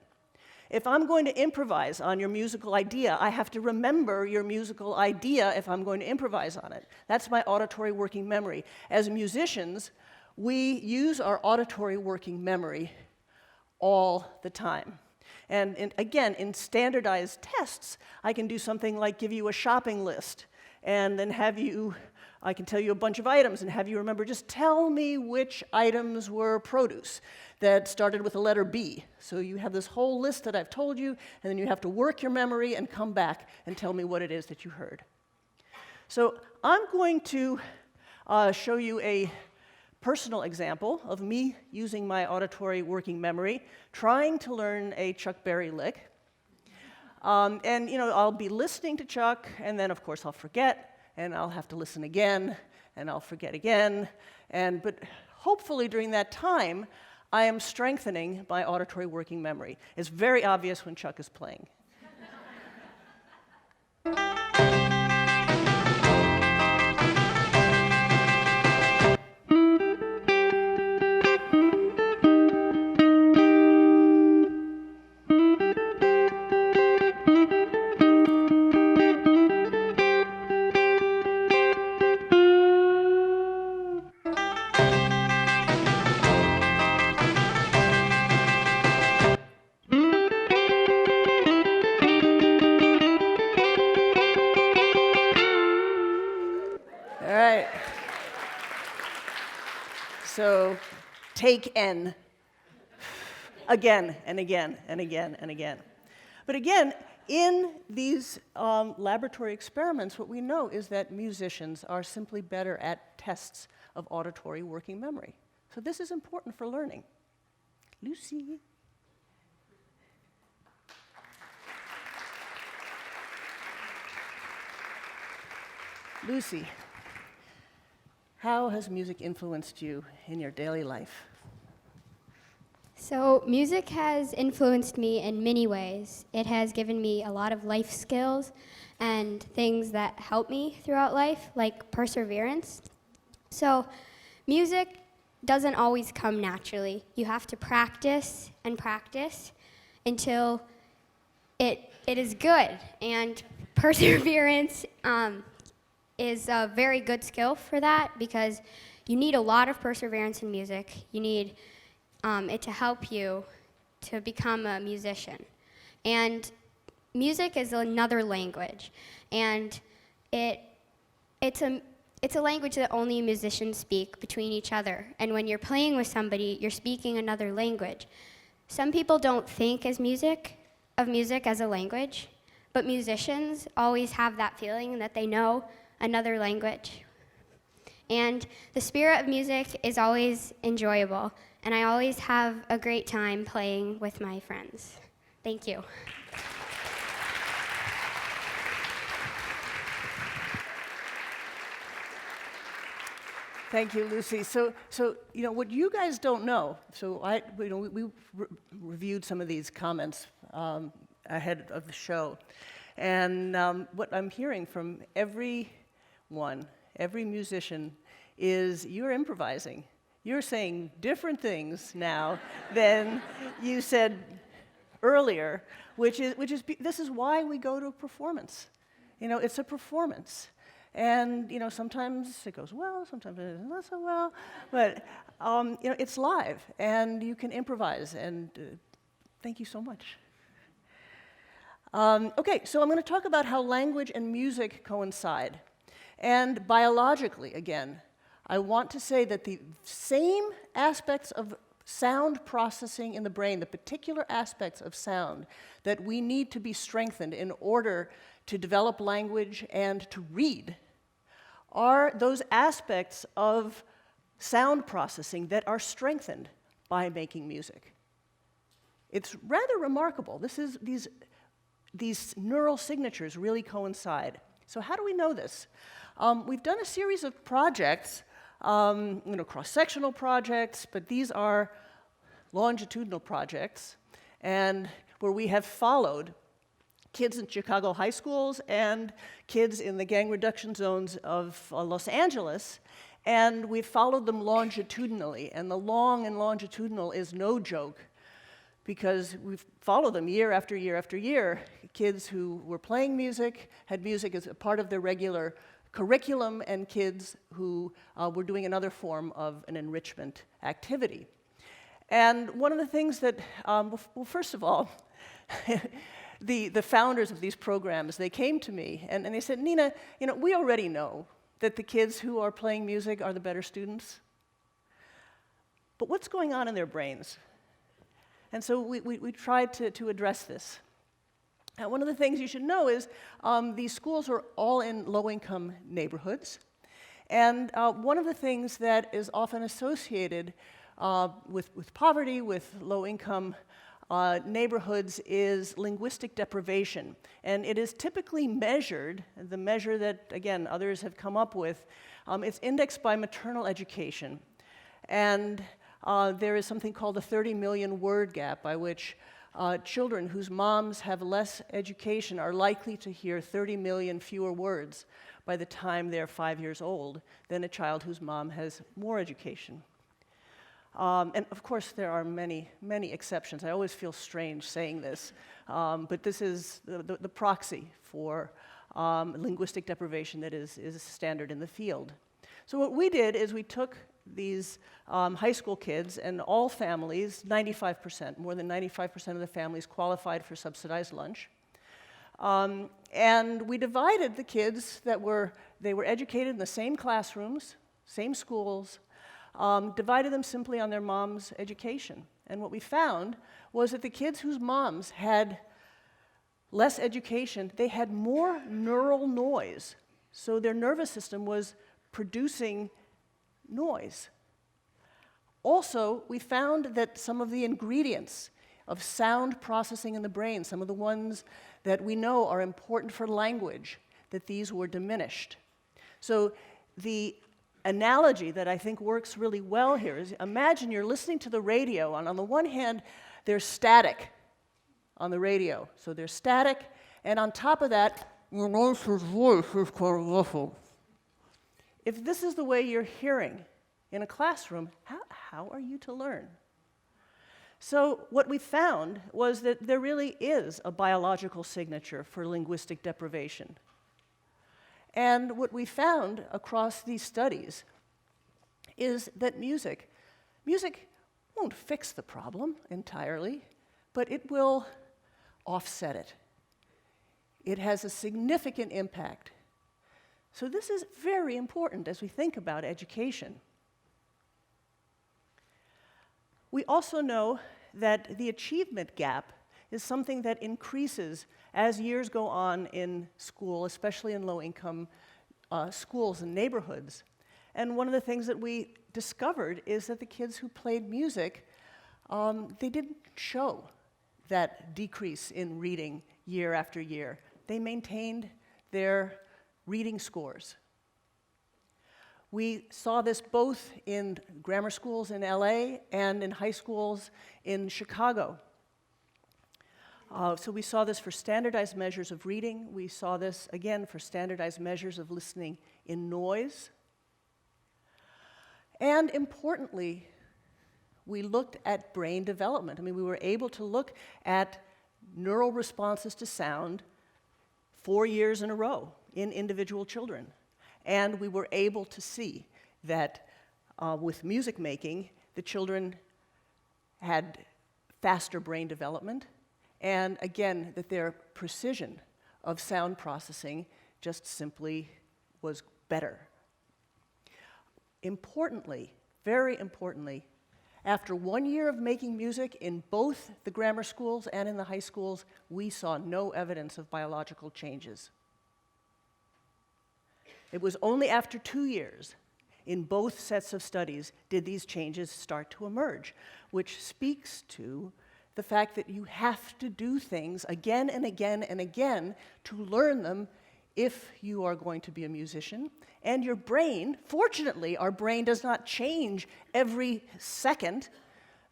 If I'm going to improvise on your musical idea, I have to remember your musical idea if I'm going to improvise on it. That's my auditory working memory. As musicians, we use our auditory working memory all the time. And again, in standardized tests, I can do something like give you a shopping list and then I can tell you a bunch of items and have you remember, just tell me which items were produce that started with the letter B. So you have this whole list that I've told you, and then you have to work your memory and come back and tell me what it is that you heard. So I'm going to show you a personal example of me using my auditory working memory, trying to learn a Chuck Berry lick. And you know, I'll be listening to Chuck, and then of course I'll forget, and I'll have to listen again, and I'll forget again. But hopefully during that time, I am strengthening my auditory working memory. It's very obvious when Chuck is playing. So take N again and again and again and again. But again, in these laboratory experiments, what we know is that musicians are simply better at tests of auditory working memory. So this is important for learning. Lucy. Lucy. How has music influenced you in your daily life? So music has influenced me in many ways. It has given me a lot of life skills and things that help me throughout life, like perseverance. So music doesn't always come naturally. You have to practice and practice until it is good. And perseverance is a very good skill for that, because you need a lot of perseverance in music. You need it to help you to become a musician. And music is another language, and it's a language that only musicians speak between each other. And when you're playing with somebody, you're speaking another language. Some people don't think of music as a language, but musicians always have that feeling that they know another language. And the spirit of music is always enjoyable, and I always have a great time playing with my friends. Thank you. Thank you, Lucy. So what you guys don't know. We reviewed some of these comments ahead of the show, and what I'm hearing from every musician, is you're improvising. You're saying different things now than you said earlier, this is why we go to a performance. It's a performance. And, sometimes it goes well, sometimes it doesn't not so well, but, it's live, and you can improvise, and thank you so much. Okay, so I'm going to talk about how language and music coincide. And biologically, again, I want to say that the same aspects of sound processing in the brain, the particular aspects of sound that we need to be strengthened in order to develop language and to read, are those aspects of sound processing that are strengthened by making music. It's rather remarkable. These neural signatures really coincide. So how do we know this? We've done a series of projects, cross-sectional projects, but these are longitudinal projects, and where we have followed kids in Chicago high schools and kids in the gang reduction zones of Los Angeles, and we've followed them longitudinally. And the long and longitudinal is no joke, because we've followed them year after year after year. Kids who were playing music, had music as a part of their regular curriculum, and kids who were doing another form of an enrichment activity. And one of the things that, well, first of all, the founders of these programs, they came to me and they said, Nina, we already know that the kids who are playing music are the better students. But what's going on in their brains? And so we tried to address this. And one of the things you should know is these schools are all in low-income neighborhoods. And one of the things that is often associated with poverty, with low-income neighborhoods, is linguistic deprivation. And it is typically measured, the measure that, again, others have come up with, it's indexed by maternal education. And there is something called the 30 million word gap, by which children whose moms have less education are likely to hear 30 million fewer words by the time they're 5 years old than a child whose mom has more education. And of course, there are many, many exceptions. I always feel strange saying this, but this is the proxy for linguistic deprivation that is standard in the field. So what we did is we took these high school kids, and all families, 95%, more than 95% of the families qualified for subsidized lunch. And we divided the kids they were educated in the same classrooms, same schools, divided them simply on their mom's education. And what we found was that the kids whose moms had less education, they had more neural noise. So their nervous system was producing noise. Also, we found that some of the ingredients of sound processing in the brain, some of the ones that we know are important for language, that these were diminished. So the analogy that I think works really well here is, imagine you're listening to the radio, and on the one hand, there's static on the radio. So there's static, and on top of that, your nurse's voice is kind of muffled. If this is the way you're hearing in a classroom, how are you to learn? So what we found was that there really is a biological signature for linguistic deprivation. And what we found across these studies is that music won't fix the problem entirely, but it will offset it. It has a significant impact. So this is very important as we think about education. We also know that the achievement gap is something that increases as years go on in school, especially in low-income schools and neighborhoods. And one of the things that we discovered is that the kids who played music, they didn't show that decrease in reading year after year. They maintained their reading scores. We saw this both in grammar schools in LA and in high schools in Chicago. So we saw this for standardized measures of reading. We saw this, again, for standardized measures of listening in noise. And importantly, we looked at brain development. I mean, we were able to look at neural responses to sound 4 years in a row in individual children. And we were able to see that with music making, the children had faster brain development, and again, that their precision of sound processing just simply was better. Importantly, very importantly, after 1 year of making music in both the grammar schools and in the high schools, we saw no evidence of biological changes. It was only after 2 years in both sets of studies did these changes start to emerge, which speaks to the fact that you have to do things again and again and again to learn them if you are going to be a musician. And your brain, fortunately, our brain does not change every second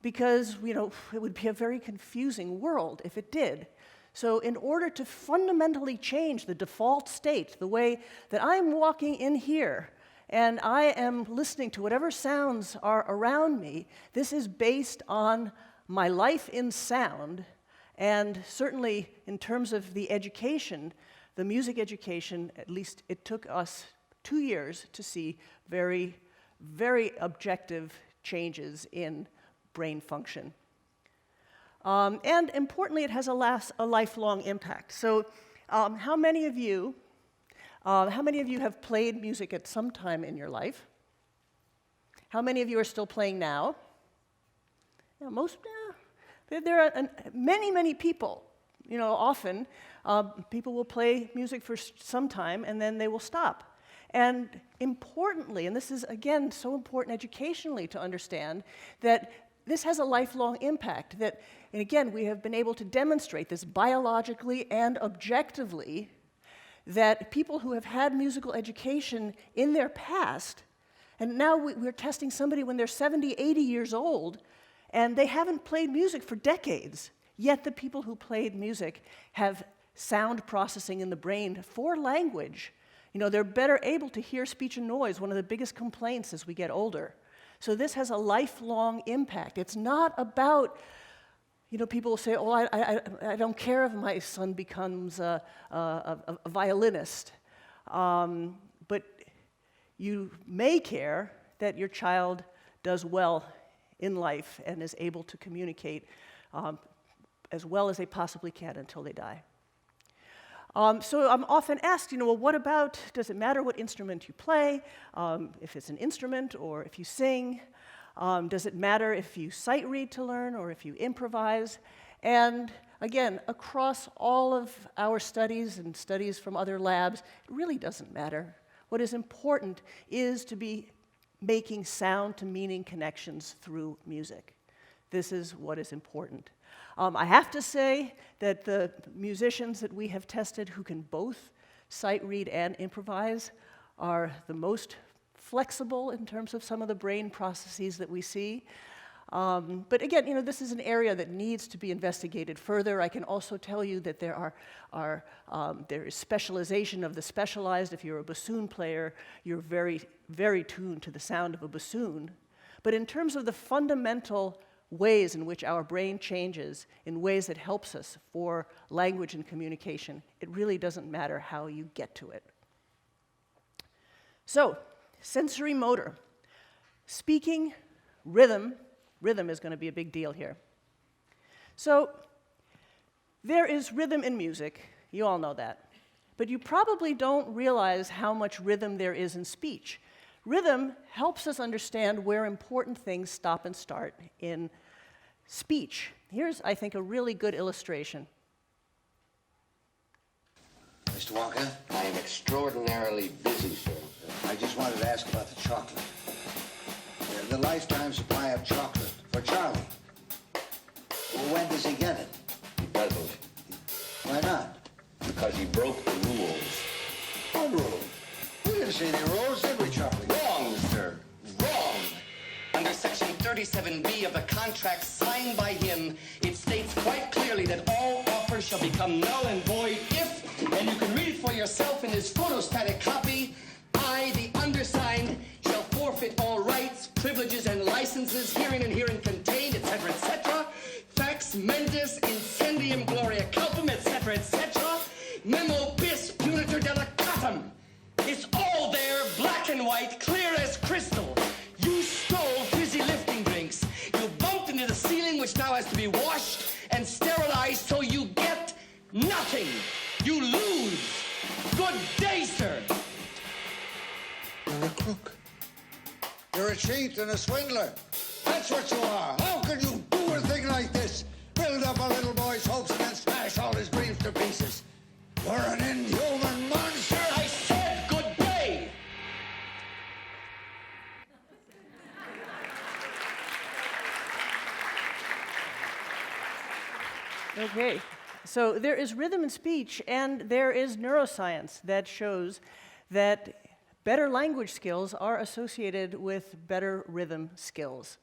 because, it would be a very confusing world if it did. So in order to fundamentally change the default state, the way that I'm walking in here and I am listening to whatever sounds are around me, this is based on my life in sound, and certainly in terms of the education, the music education, at least it took us 2 years to see very, very objective changes in brain function. And importantly, it has a lifelong impact. So how many of you have played music at some time in your life? How many of you are still playing now? Yeah, there are many, many people. Often people will play music for some time and then they will stop. And importantly, and this is again so important educationally to understand, that this has a lifelong impact. And again, we have been able to demonstrate this biologically and objectively, that people who have had musical education in their past, and now we're testing somebody when they're 70, 80 years old, and they haven't played music for decades, yet the people who played music have sound processing in the brain for language. They're better able to hear speech and noise, one of the biggest complaints as we get older. So this has a lifelong impact. It's not about, people will say, oh, I don't care if my son becomes a violinist. But you may care that your child does well in life and is able to communicate as well as they possibly can until they die. So I'm often asked, well, what about, does it matter what instrument you play, if it's an instrument or if you sing? Does it matter if you sight read to learn or if you improvise? And again, across all of our studies and studies from other labs, it really doesn't matter. What is important is to be making sound to meaning connections through music. This is what is important. I have to say that the musicians that we have tested who can both sight read and improvise are the most flexible in terms of some of the brain processes that we see. But again, this is an area that needs to be investigated further. I can also tell you that there is specialization of the specialized. If you're a bassoon player, you're very, very tuned to the sound of a bassoon. But in terms of the fundamental ways in which our brain changes in ways that helps us for language and communication, it really doesn't matter how you get to it. So, sensory motor. Speaking, rhythm is going to be a big deal here. So, there is rhythm in music You all know that. But you probably don't realize how much rhythm there is in speech. Rhythm helps us understand where important things stop and start in speech. Here's, I think, a really good illustration. Mr. Walker? I am extraordinarily busy, sir. I just wanted to ask about the chocolate. The lifetime supply of chocolate for Charlie. Well, when does he get it? He doesn't. Why not? Because he broke the rules. What rule? We didn't see any rules, did we, Charlie? Wrong, sir. Wrong. Under Section 37B of the contract signed by him, it states quite clearly that all offers shall become null and void if, and you can read it for yourself in his photostatic copy, I, the undersigned, shall forfeit all rights, privileges, and licenses herein and herein contained, etc., etc. Fax mentis incendium gloria culpum, etc., etc. Memo bis punitor delicatum. It's all there, black and white, clear as crystal. You stole fizzy lifting drinks. You bumped into the ceiling, which now has to be washed and sterilized, so you get nothing. You lose. Good day, sir. You're a crook. You're a cheat and a swindler. That's what you are. How can you do a thing like this? Build up a little boy's hopes and then smash all his dreams to pieces. You're an inhuman monster. I said good day. Okay, so there is rhythm in speech, and there is neuroscience that shows that better language skills are associated with better rhythm skills.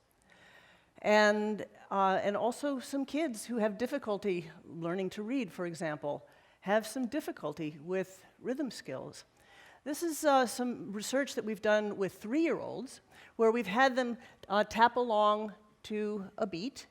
And also some kids who have difficulty learning to read, for example, have some difficulty with rhythm skills. This is some research that we've done with 3-year-olds, where we've had them tap along to a beat.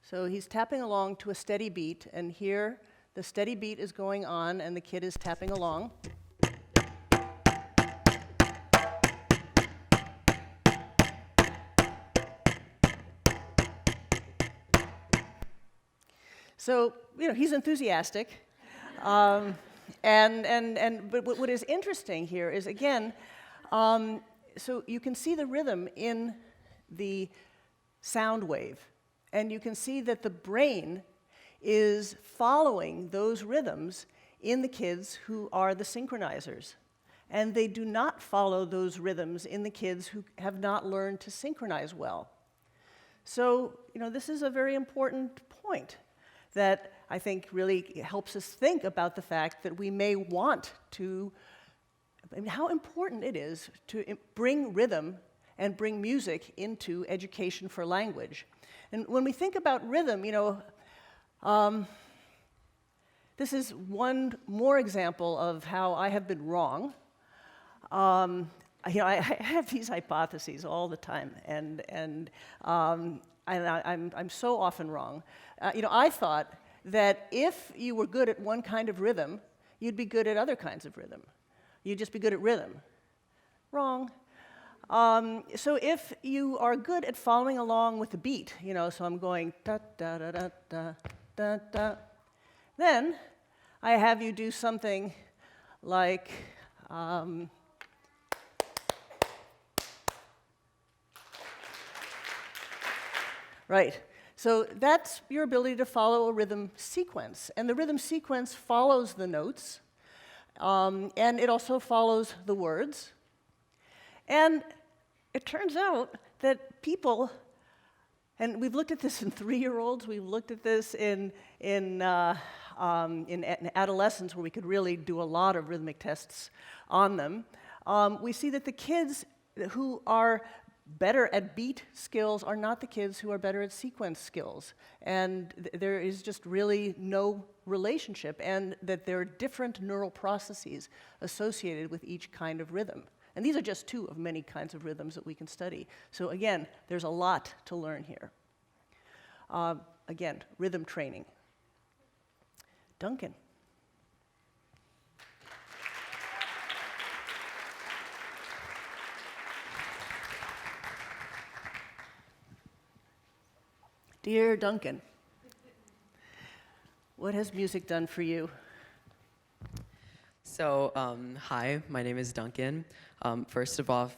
So he's tapping along to a steady beat, and here the steady beat is going on, and the kid is tapping along. So, he's enthusiastic. But what is interesting here is, again, so you can see the rhythm in the sound wave. And you can see that the brain is following those rhythms in the kids who are the synchronizers. And they do not follow those rhythms in the kids who have not learned to synchronize well. So, this is a very important point that I think really helps us think about the fact that we may want to, how important it is to bring rhythm and bring music into education for language. And when we think about rhythm, this is one more example of how I have been wrong. I have these hypotheses all the time, and I'm so often wrong. I thought that if you were good at one kind of rhythm, you'd be good at other kinds of rhythm. You'd just be good at rhythm. Wrong. So if you are good at following along with the beat, so I'm going da da da da da da da, then I have you do something like right. So that's your ability to follow a rhythm sequence, and the rhythm sequence follows the notes, and it also follows the words, and it turns out that people, and we've looked at this in 3-year-olds, we've looked at this in adolescents where we could really do a lot of rhythmic tests on them. We see that the kids who are better at beat skills are not the kids who are better at sequence skills. And there is just really no relationship, and that there are different neural processes associated with each kind of rhythm. And these are just 2 of many kinds of rhythms that we can study. So again, there's a lot to learn here. Again, rhythm training. Duncan. Dear Duncan, what has music done for you? So, hi, my name is Duncan. First of all,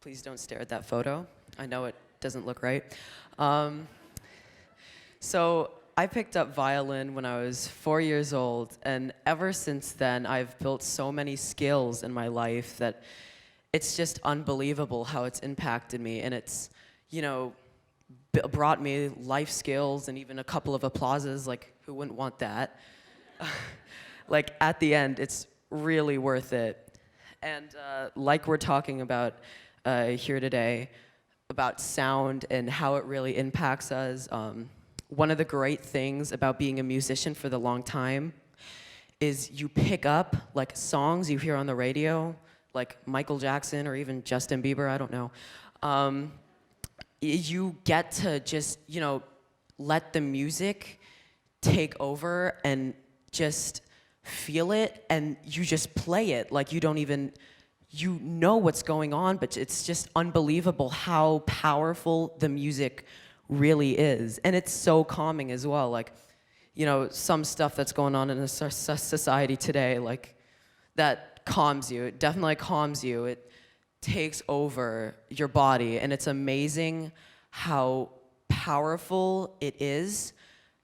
please don't stare at that photo. I know it doesn't look right. So, I picked up violin when I was 4 years old, and ever since then, I've built so many skills in my life that it's just unbelievable how it's impacted me, and it's, brought me life skills and even a couple of applauses, like, who wouldn't want that? Like, at the end, it's really worth it. And like we're talking about here today, about sound and how it really impacts us, one of the great things about being a musician for the long time is you pick up, like, songs you hear on the radio, like Michael Jackson or even Justin Bieber, I don't know. You get to just, let the music take over and just feel it, and you just play it like you don't even, what's going on, but it's just unbelievable how powerful the music really is. And it's so calming as well. Like, some stuff that's going on in the society today, like, that calms you. It definitely calms you. It takes over your body, and it's amazing how powerful it is.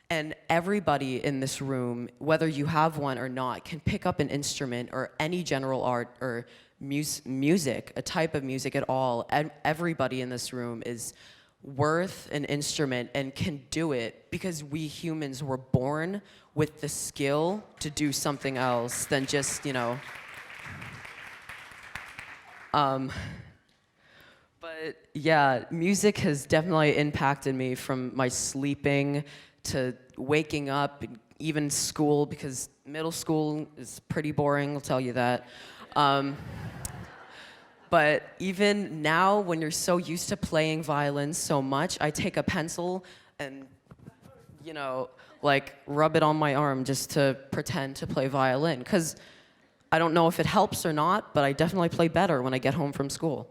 And everybody in this room, whether you have one or not, can pick up an instrument or any general art or music, a type of music at all. And everybody in this room is worth an instrument and can do it, because we humans were born with the skill to do something else than just, But yeah, music has definitely impacted me from my sleeping to waking up, even school, because middle school is pretty boring, I'll tell you that. But even now, when you're so used to playing violin so much, I take a pencil and, rub it on my arm just to pretend to play violin. Because I don't know if it helps or not, but I definitely play better when I get home from school.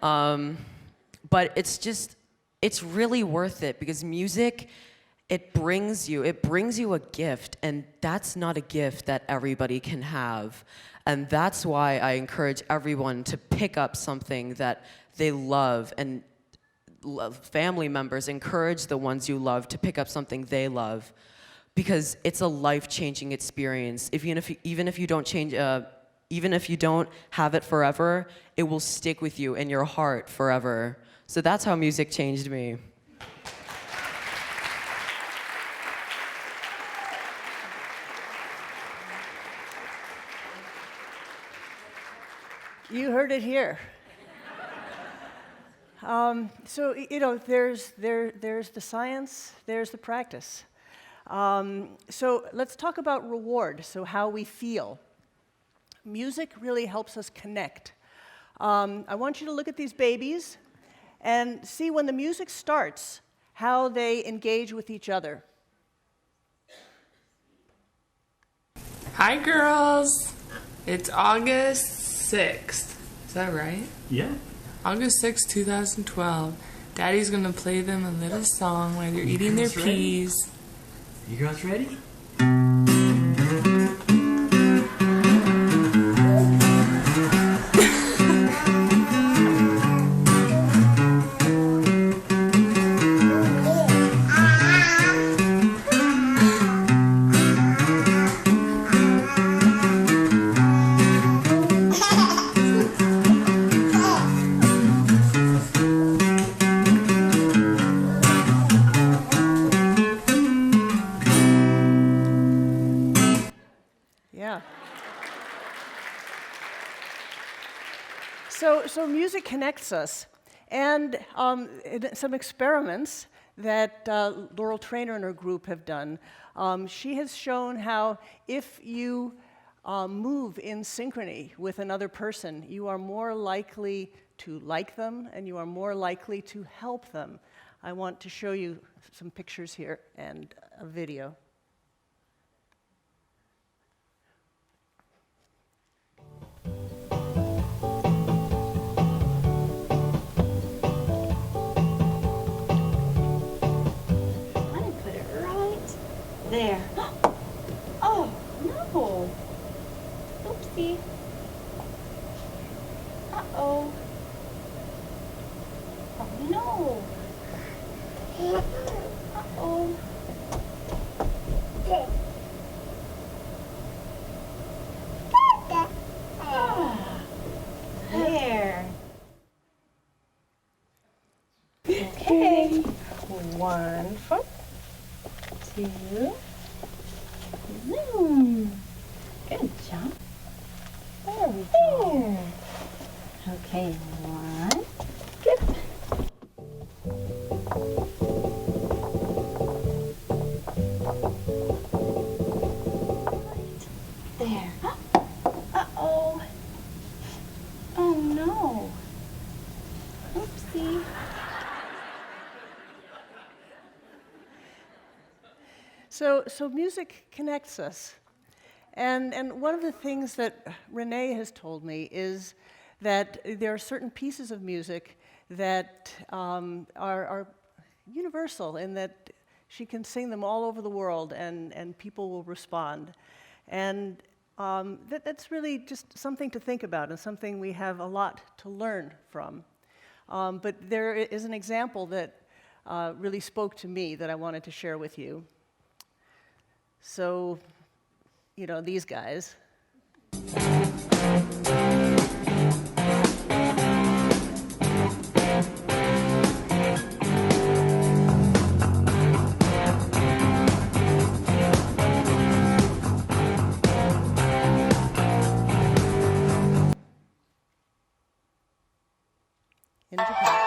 But it's really worth it, because music, it brings you a gift, and that's not a gift that everybody can have. And that's why I encourage everyone to pick up something that they love, and family members, encourage the ones you love to pick up something they love, because it's a life-changing experience. Even if you don't change, even if you don't have it forever, it will stick with you in your heart forever. So that's how music changed me. You heard it here. So, there's the science, there's the practice. So let's talk about reward, so how we feel. Music really helps us connect. I want you to look at these babies and see, when the music starts, how they engage with each other. Hi, girls. It's August 6th. Is that right? Yeah. August 6th, 2012. Daddy's gonna play them a little song while they're eating their peas. You girls ready? So music connects us, and some experiments that Laurel Trainer and her group have done, she has shown how if you move in synchrony with another person, you are more likely to like them, and you are more likely to help them. I want to show you some pictures here and a video. There. Okay. 1 foot, 2. Good job. There we go. Okay, 1. Good. There. Uh-oh. Oh no. Oopsie. So music connects us. And one of the things that Renee has told me is that there are certain pieces of music that are universal in that she can sing them all over the world and people will respond. And that's really just something to think about and something we have a lot to learn from. But there is an example that really spoke to me that I wanted to share with you. So, you know, these guys. In Japan.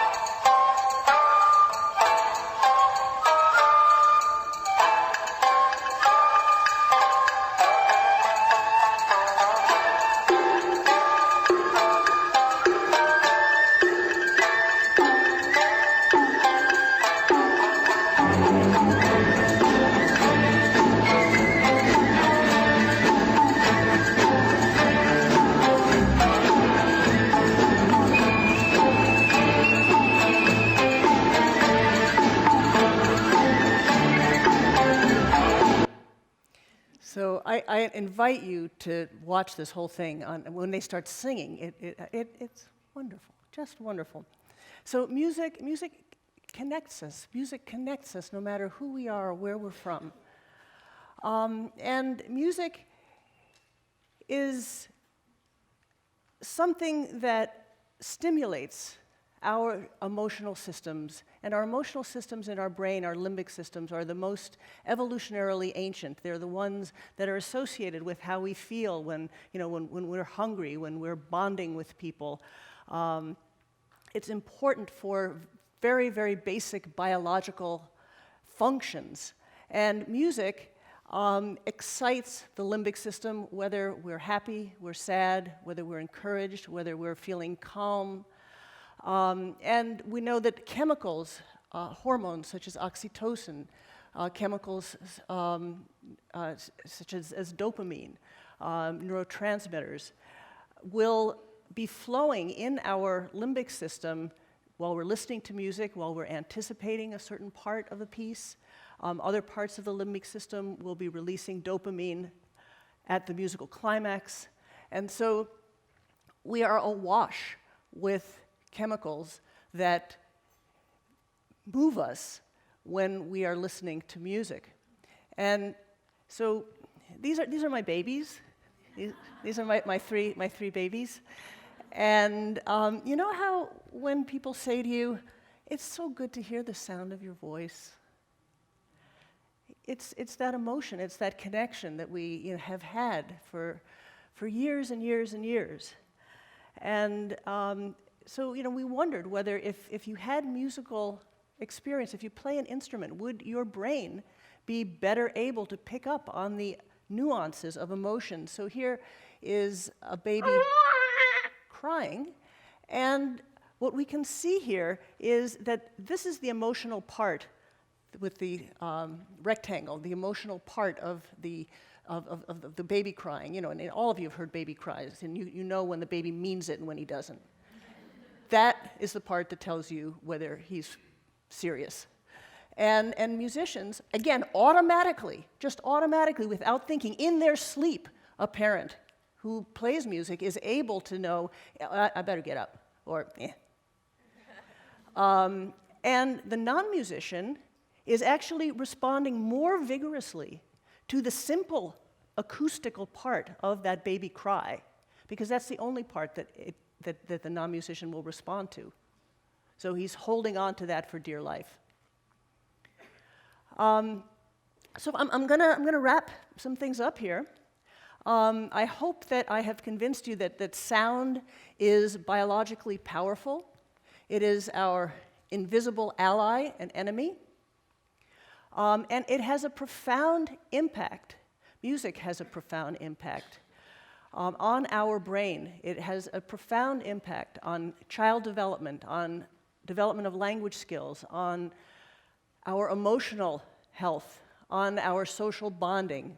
So I invite you to watch this whole thing. When they start singing, it's wonderful, just wonderful. So music connects us. Music connects us no matter who we are or where we're from. And music is something that stimulates our emotional systems, and our emotional systems in our brain, our limbic systems, are the most evolutionarily ancient. They're the ones that are associated with how we feel when we're hungry, when we're bonding with people. It's important for very, very basic biological functions. And music excites the limbic system, whether we're happy, we're sad, whether we're encouraged, whether we're feeling calm. And we know that chemicals, hormones such as oxytocin, chemicals such as dopamine, neurotransmitters, will be flowing in our limbic system while we're listening to music, while we're anticipating a certain part of a piece. Other parts of the limbic system will be releasing dopamine at the musical climax. And so we are awash with chemicals that move us when we are listening to music. And so these are my babies. These are my three babies. And you know how when people say to you, "It's so good to hear the sound of your voice." It's that emotion, it's that connection that we have had for years and years and years. And so we wondered whether if you had musical experience, if you play an instrument, would your brain be better able to pick up on the nuances of emotion? So here is a baby crying, and what we can see here is that this is the emotional part with the rectangle, the emotional part of the baby crying. And all of you have heard baby cries, and you know when the baby means it and when he doesn't. That is the part that tells you whether he's serious. And musicians, again, just automatically, without thinking, in their sleep, a parent who plays music is able to know, I better get up, or eh. And the non-musician is actually responding more vigorously to the simple acoustical part of that baby cry, because that's the only part that the non-musician will respond to. So he's holding on to that for dear life. So I'm gonna wrap some things up here. I hope that I have convinced you that sound is biologically powerful. It is our invisible ally and enemy. And it has a profound impact. Music has a profound impact on our brain. It has a profound impact on child development, on development of language skills, on our emotional health, on our social bonding.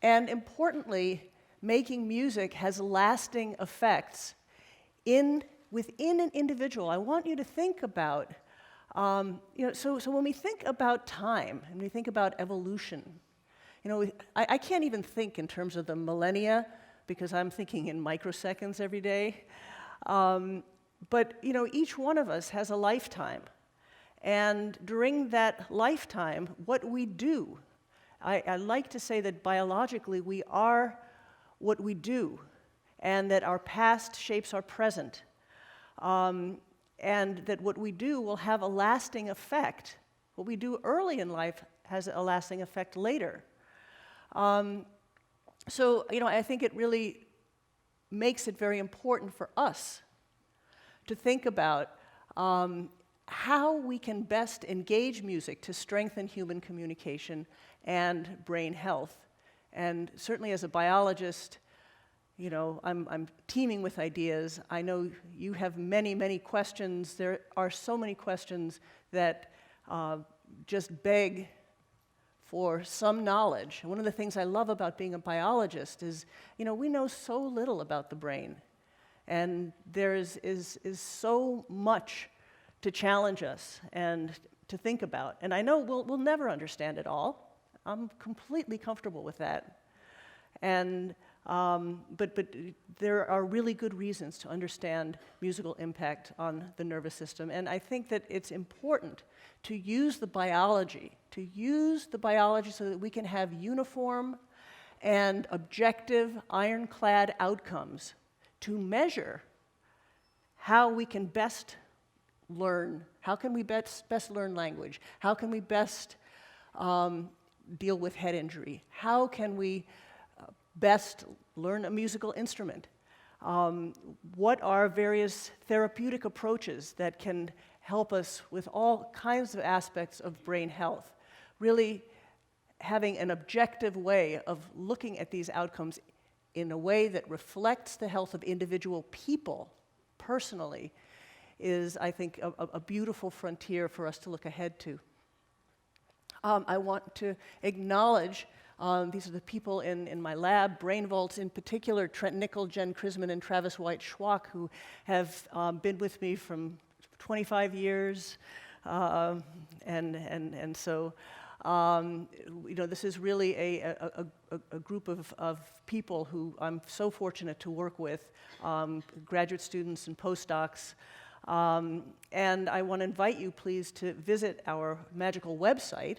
And importantly, making music has lasting effects within an individual. I want you to think about, so when we think about time, and we think about evolution, I can't even think in terms of the millennia, because I'm thinking in microseconds every day. But each one of us has a lifetime. And during that lifetime, what we do, I like to say that biologically we are what we do, and that our past shapes our present, and that what we do will have a lasting effect. What we do early in life has a lasting effect later. So I think it really makes it very important for us to think about how we can best engage music to strengthen human communication and brain health. And certainly as a biologist, I'm teeming with ideas. I know you have many, many questions. There are so many questions that just beg for some knowledge. And one of the things I love about being a biologist is, we know so little about the brain. And there is so much to challenge us and to think about. And I know we'll never understand it all. I'm completely comfortable with that. And but there are really good reasons to understand musical impact on the nervous system. And I think that it's important to use the biology so that we can have uniform and objective, ironclad outcomes to measure how we can best learn, how can we best learn language, how can we best deal with head injury, how can we best learn a musical instrument, what are various therapeutic approaches that can help us with all kinds of aspects of brain health. Really having an objective way of looking at these outcomes in a way that reflects the health of individual people personally is, I think, a beautiful frontier for us to look ahead to. I want to acknowledge, these are the people in my lab, Brain Vaults in particular, Trent Nickel, Jen Krisman, and Travis White-Schwach, who have been with me from 25 years. So this is really a group of people who I'm so fortunate to work with, graduate students and postdocs. And I want to invite you, please, to visit our magical website,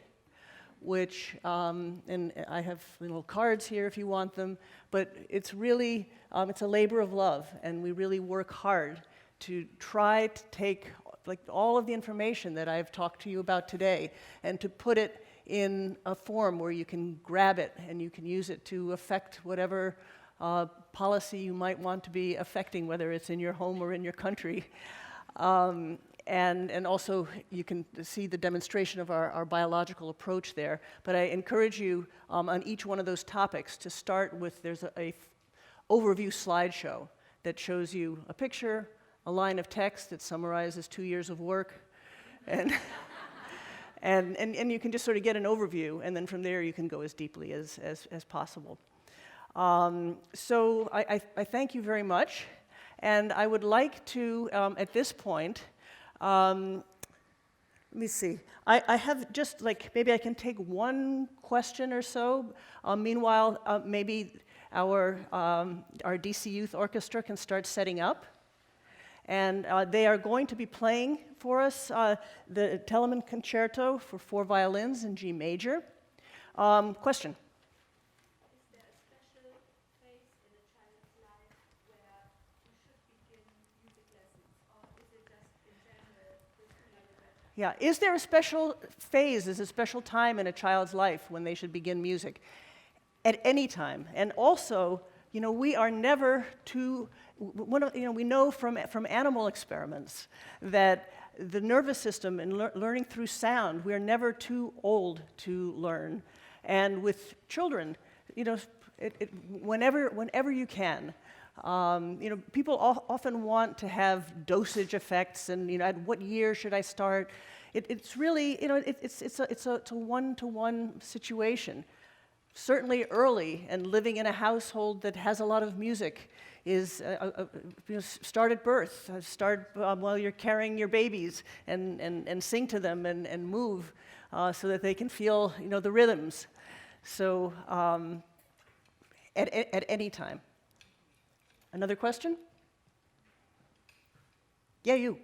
which, and I have little cards here if you want them, but it's really, it's a labor of love, and we really work hard to try to take all of the information that I've talked to you about today and to put it in a form where you can grab it and you can use it to affect whatever policy you might want to be affecting, whether it's in your home or in your country. And also you can see the demonstration of our biological approach there. But I encourage you on each one of those topics to start with, there's a overview slideshow that shows you a picture, a line of text that summarizes 2 years of work, and you can just sort of get an overview, and then from there you can go as deeply as possible. So I thank you very much, and I would like to, at this point, let me see. I have just maybe I can take one question or so. Meanwhile, maybe our DC Youth Orchestra can start setting up. And they are going to be playing for us the Telemann Concerto for 4 violins in G major. Question? Yeah, is there a special phase, is a special time in a child's life when they should begin music? At any time. And also, you know, we are never too, we know from animal experiments that the nervous system and learning through sound, we are never too old to learn. And with children, you know, whenever you can. You know, people often want to have dosage effects, and you know, at what year should I start? It's really, you know, it's a one-to-one situation. Certainly early, and living in a household that has a lot of music is you know, start at birth. Start while you're carrying your babies, and sing to them and move so that they can feel, you know, the rhythms. So at any time. Another question? Yeah, you.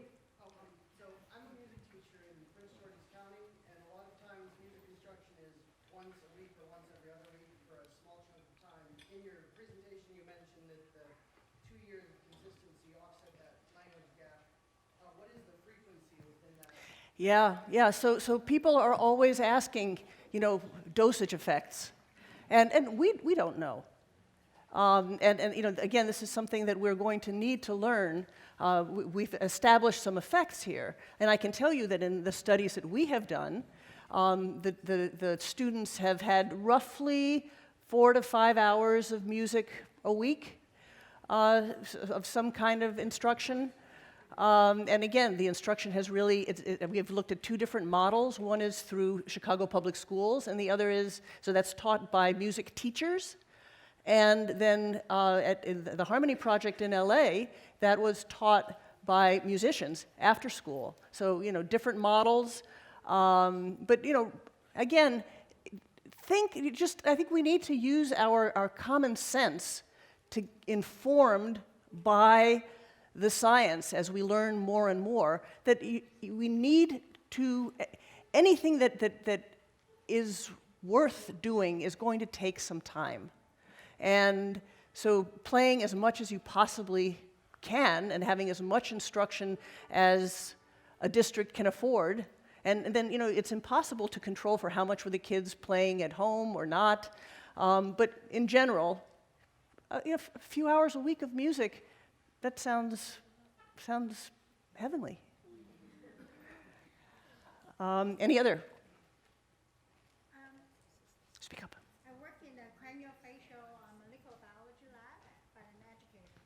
So I'm a music teacher in Prince George's County, and a lot of times music instruction is once a week or once every other week for a small chunk of time. In your presentation, you mentioned that the 2 years of consistency offset that language gap. What is the frequency within that? Yeah. So people are always asking, you know, dosage effects, and we don't know. And you know, again, this is something that we're going to need to learn. We've established some effects here, and I can tell you that in the studies that we have done, the students have had roughly 4 to 5 hours of music a week of some kind of instruction. And again, the instruction has really, we have looked at 2 different models. One is through Chicago Public Schools, and the other is, so that's taught by music teachers. And then in the Harmony Project in LA, that was taught by musicians after school. So, you know, different models. But, you know, again, I think we need to use our common sense to informed by the science as we learn more and more, that we need to, anything that is worth doing is going to take some time. And so playing as much as you possibly can and having as much instruction as a district can afford. And then, you know, it's impossible to control for how much were the kids playing at home or not. But in general, you know, a few hours a week of music, that sounds heavenly. Any other? Speak up. I work in the craniofacial molecular biology lab, but I'm an educator.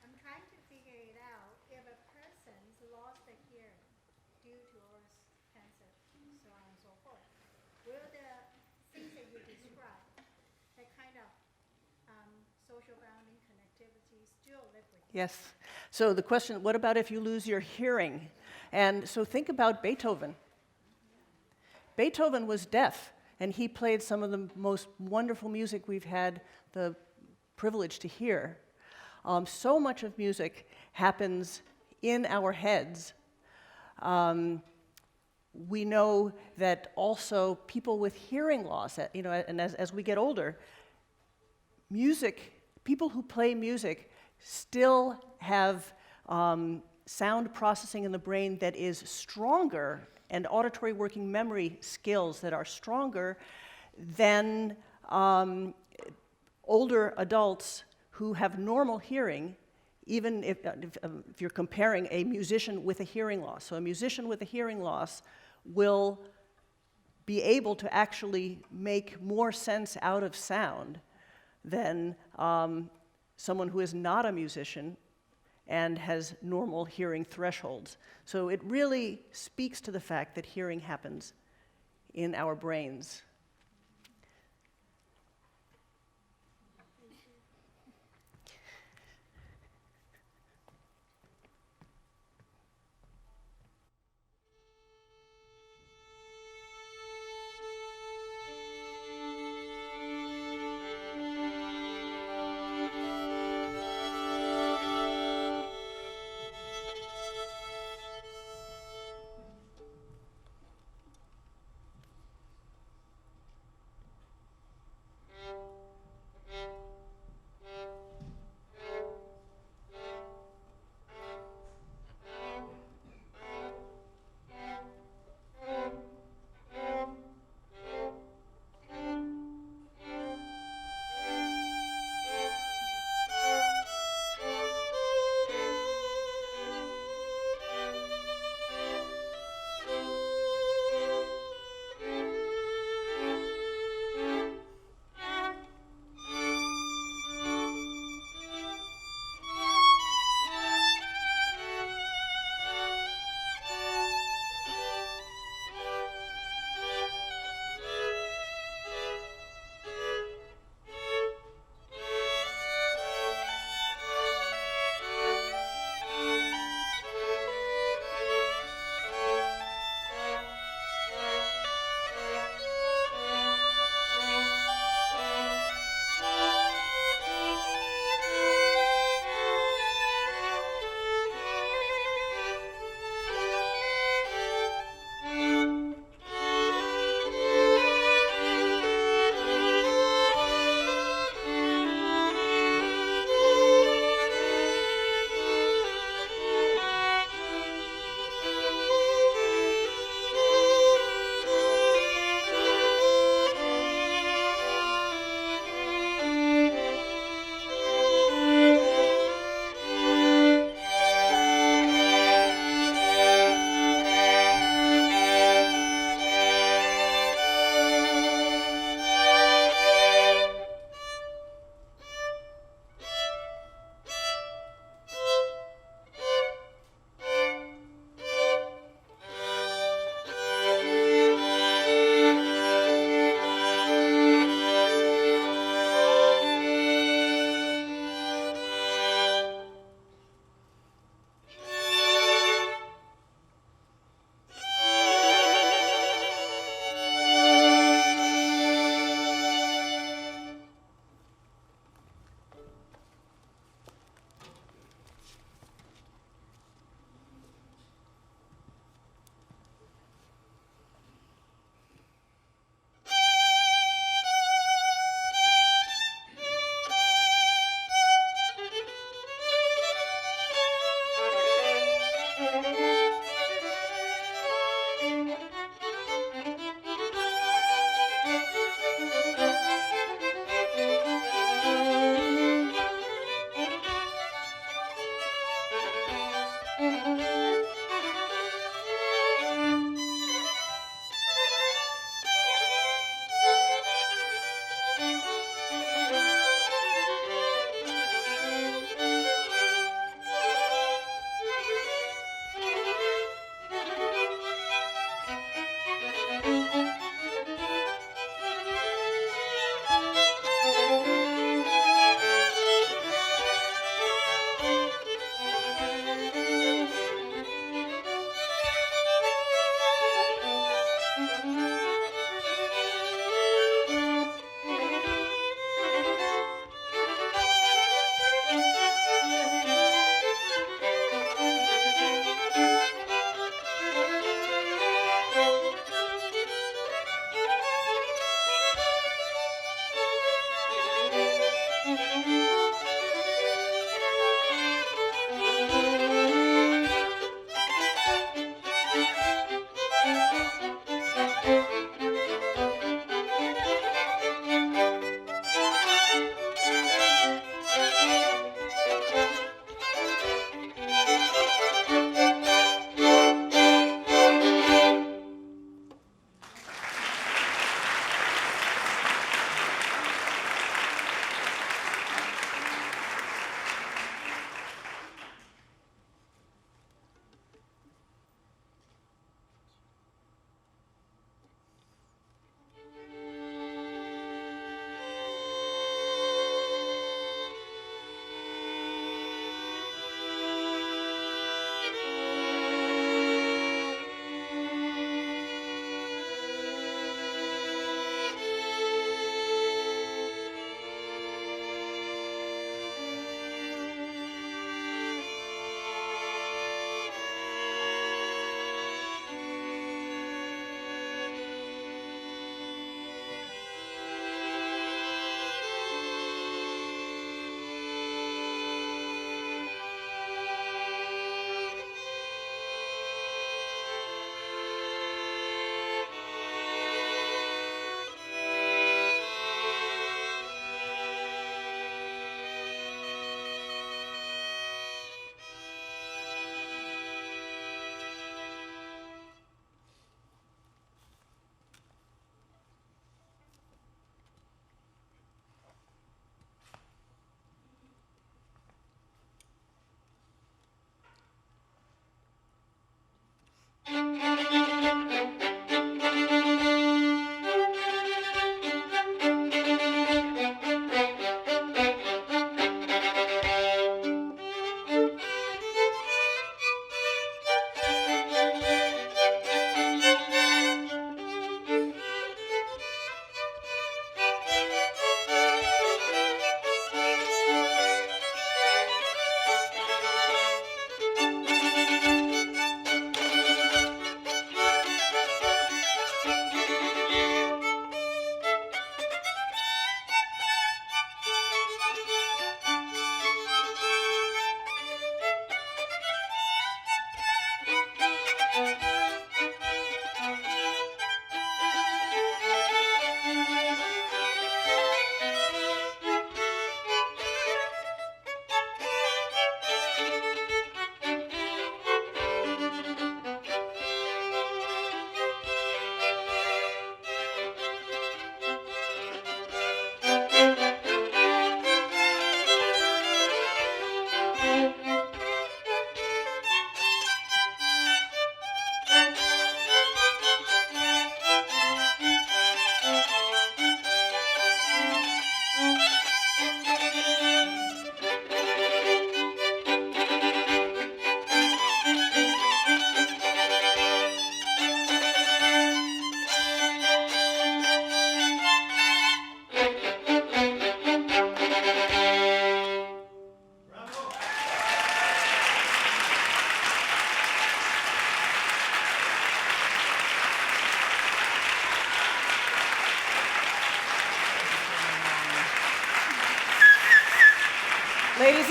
I'm trying to figure it out if a person's lost their hearing due to oral cancer, so on and so forth. Will the things that you describe, that kind of social bounding connectivity, still live with you? Yes. So the question, what about if you lose your hearing? And so think about Beethoven. Beethoven was deaf, and he played some of the most wonderful music we've had the privilege to hear. So much of music happens in our heads. We know that also people with hearing loss, you know, and as we get older, people who play music still have sound processing in the brain that is stronger, and auditory working memory skills that are stronger than older adults who have normal hearing, even if you're comparing a musician with a hearing loss. So a musician with a hearing loss will be able to actually make more sense out of sound than someone who is not a musician and has normal hearing thresholds. So it really speaks to the fact that hearing happens in our brains.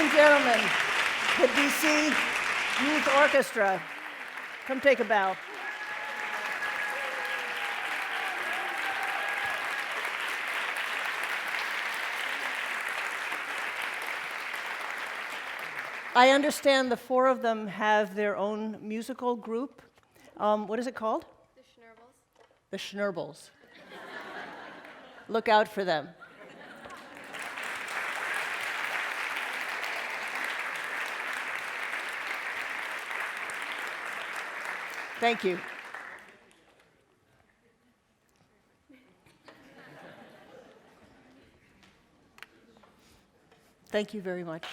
and gentlemen, the DC Youth Orchestra. Come take a bow. I understand the four of them have their own musical group. What is it called? The Schnurbles. Look out for them. Thank you. Thank you very much.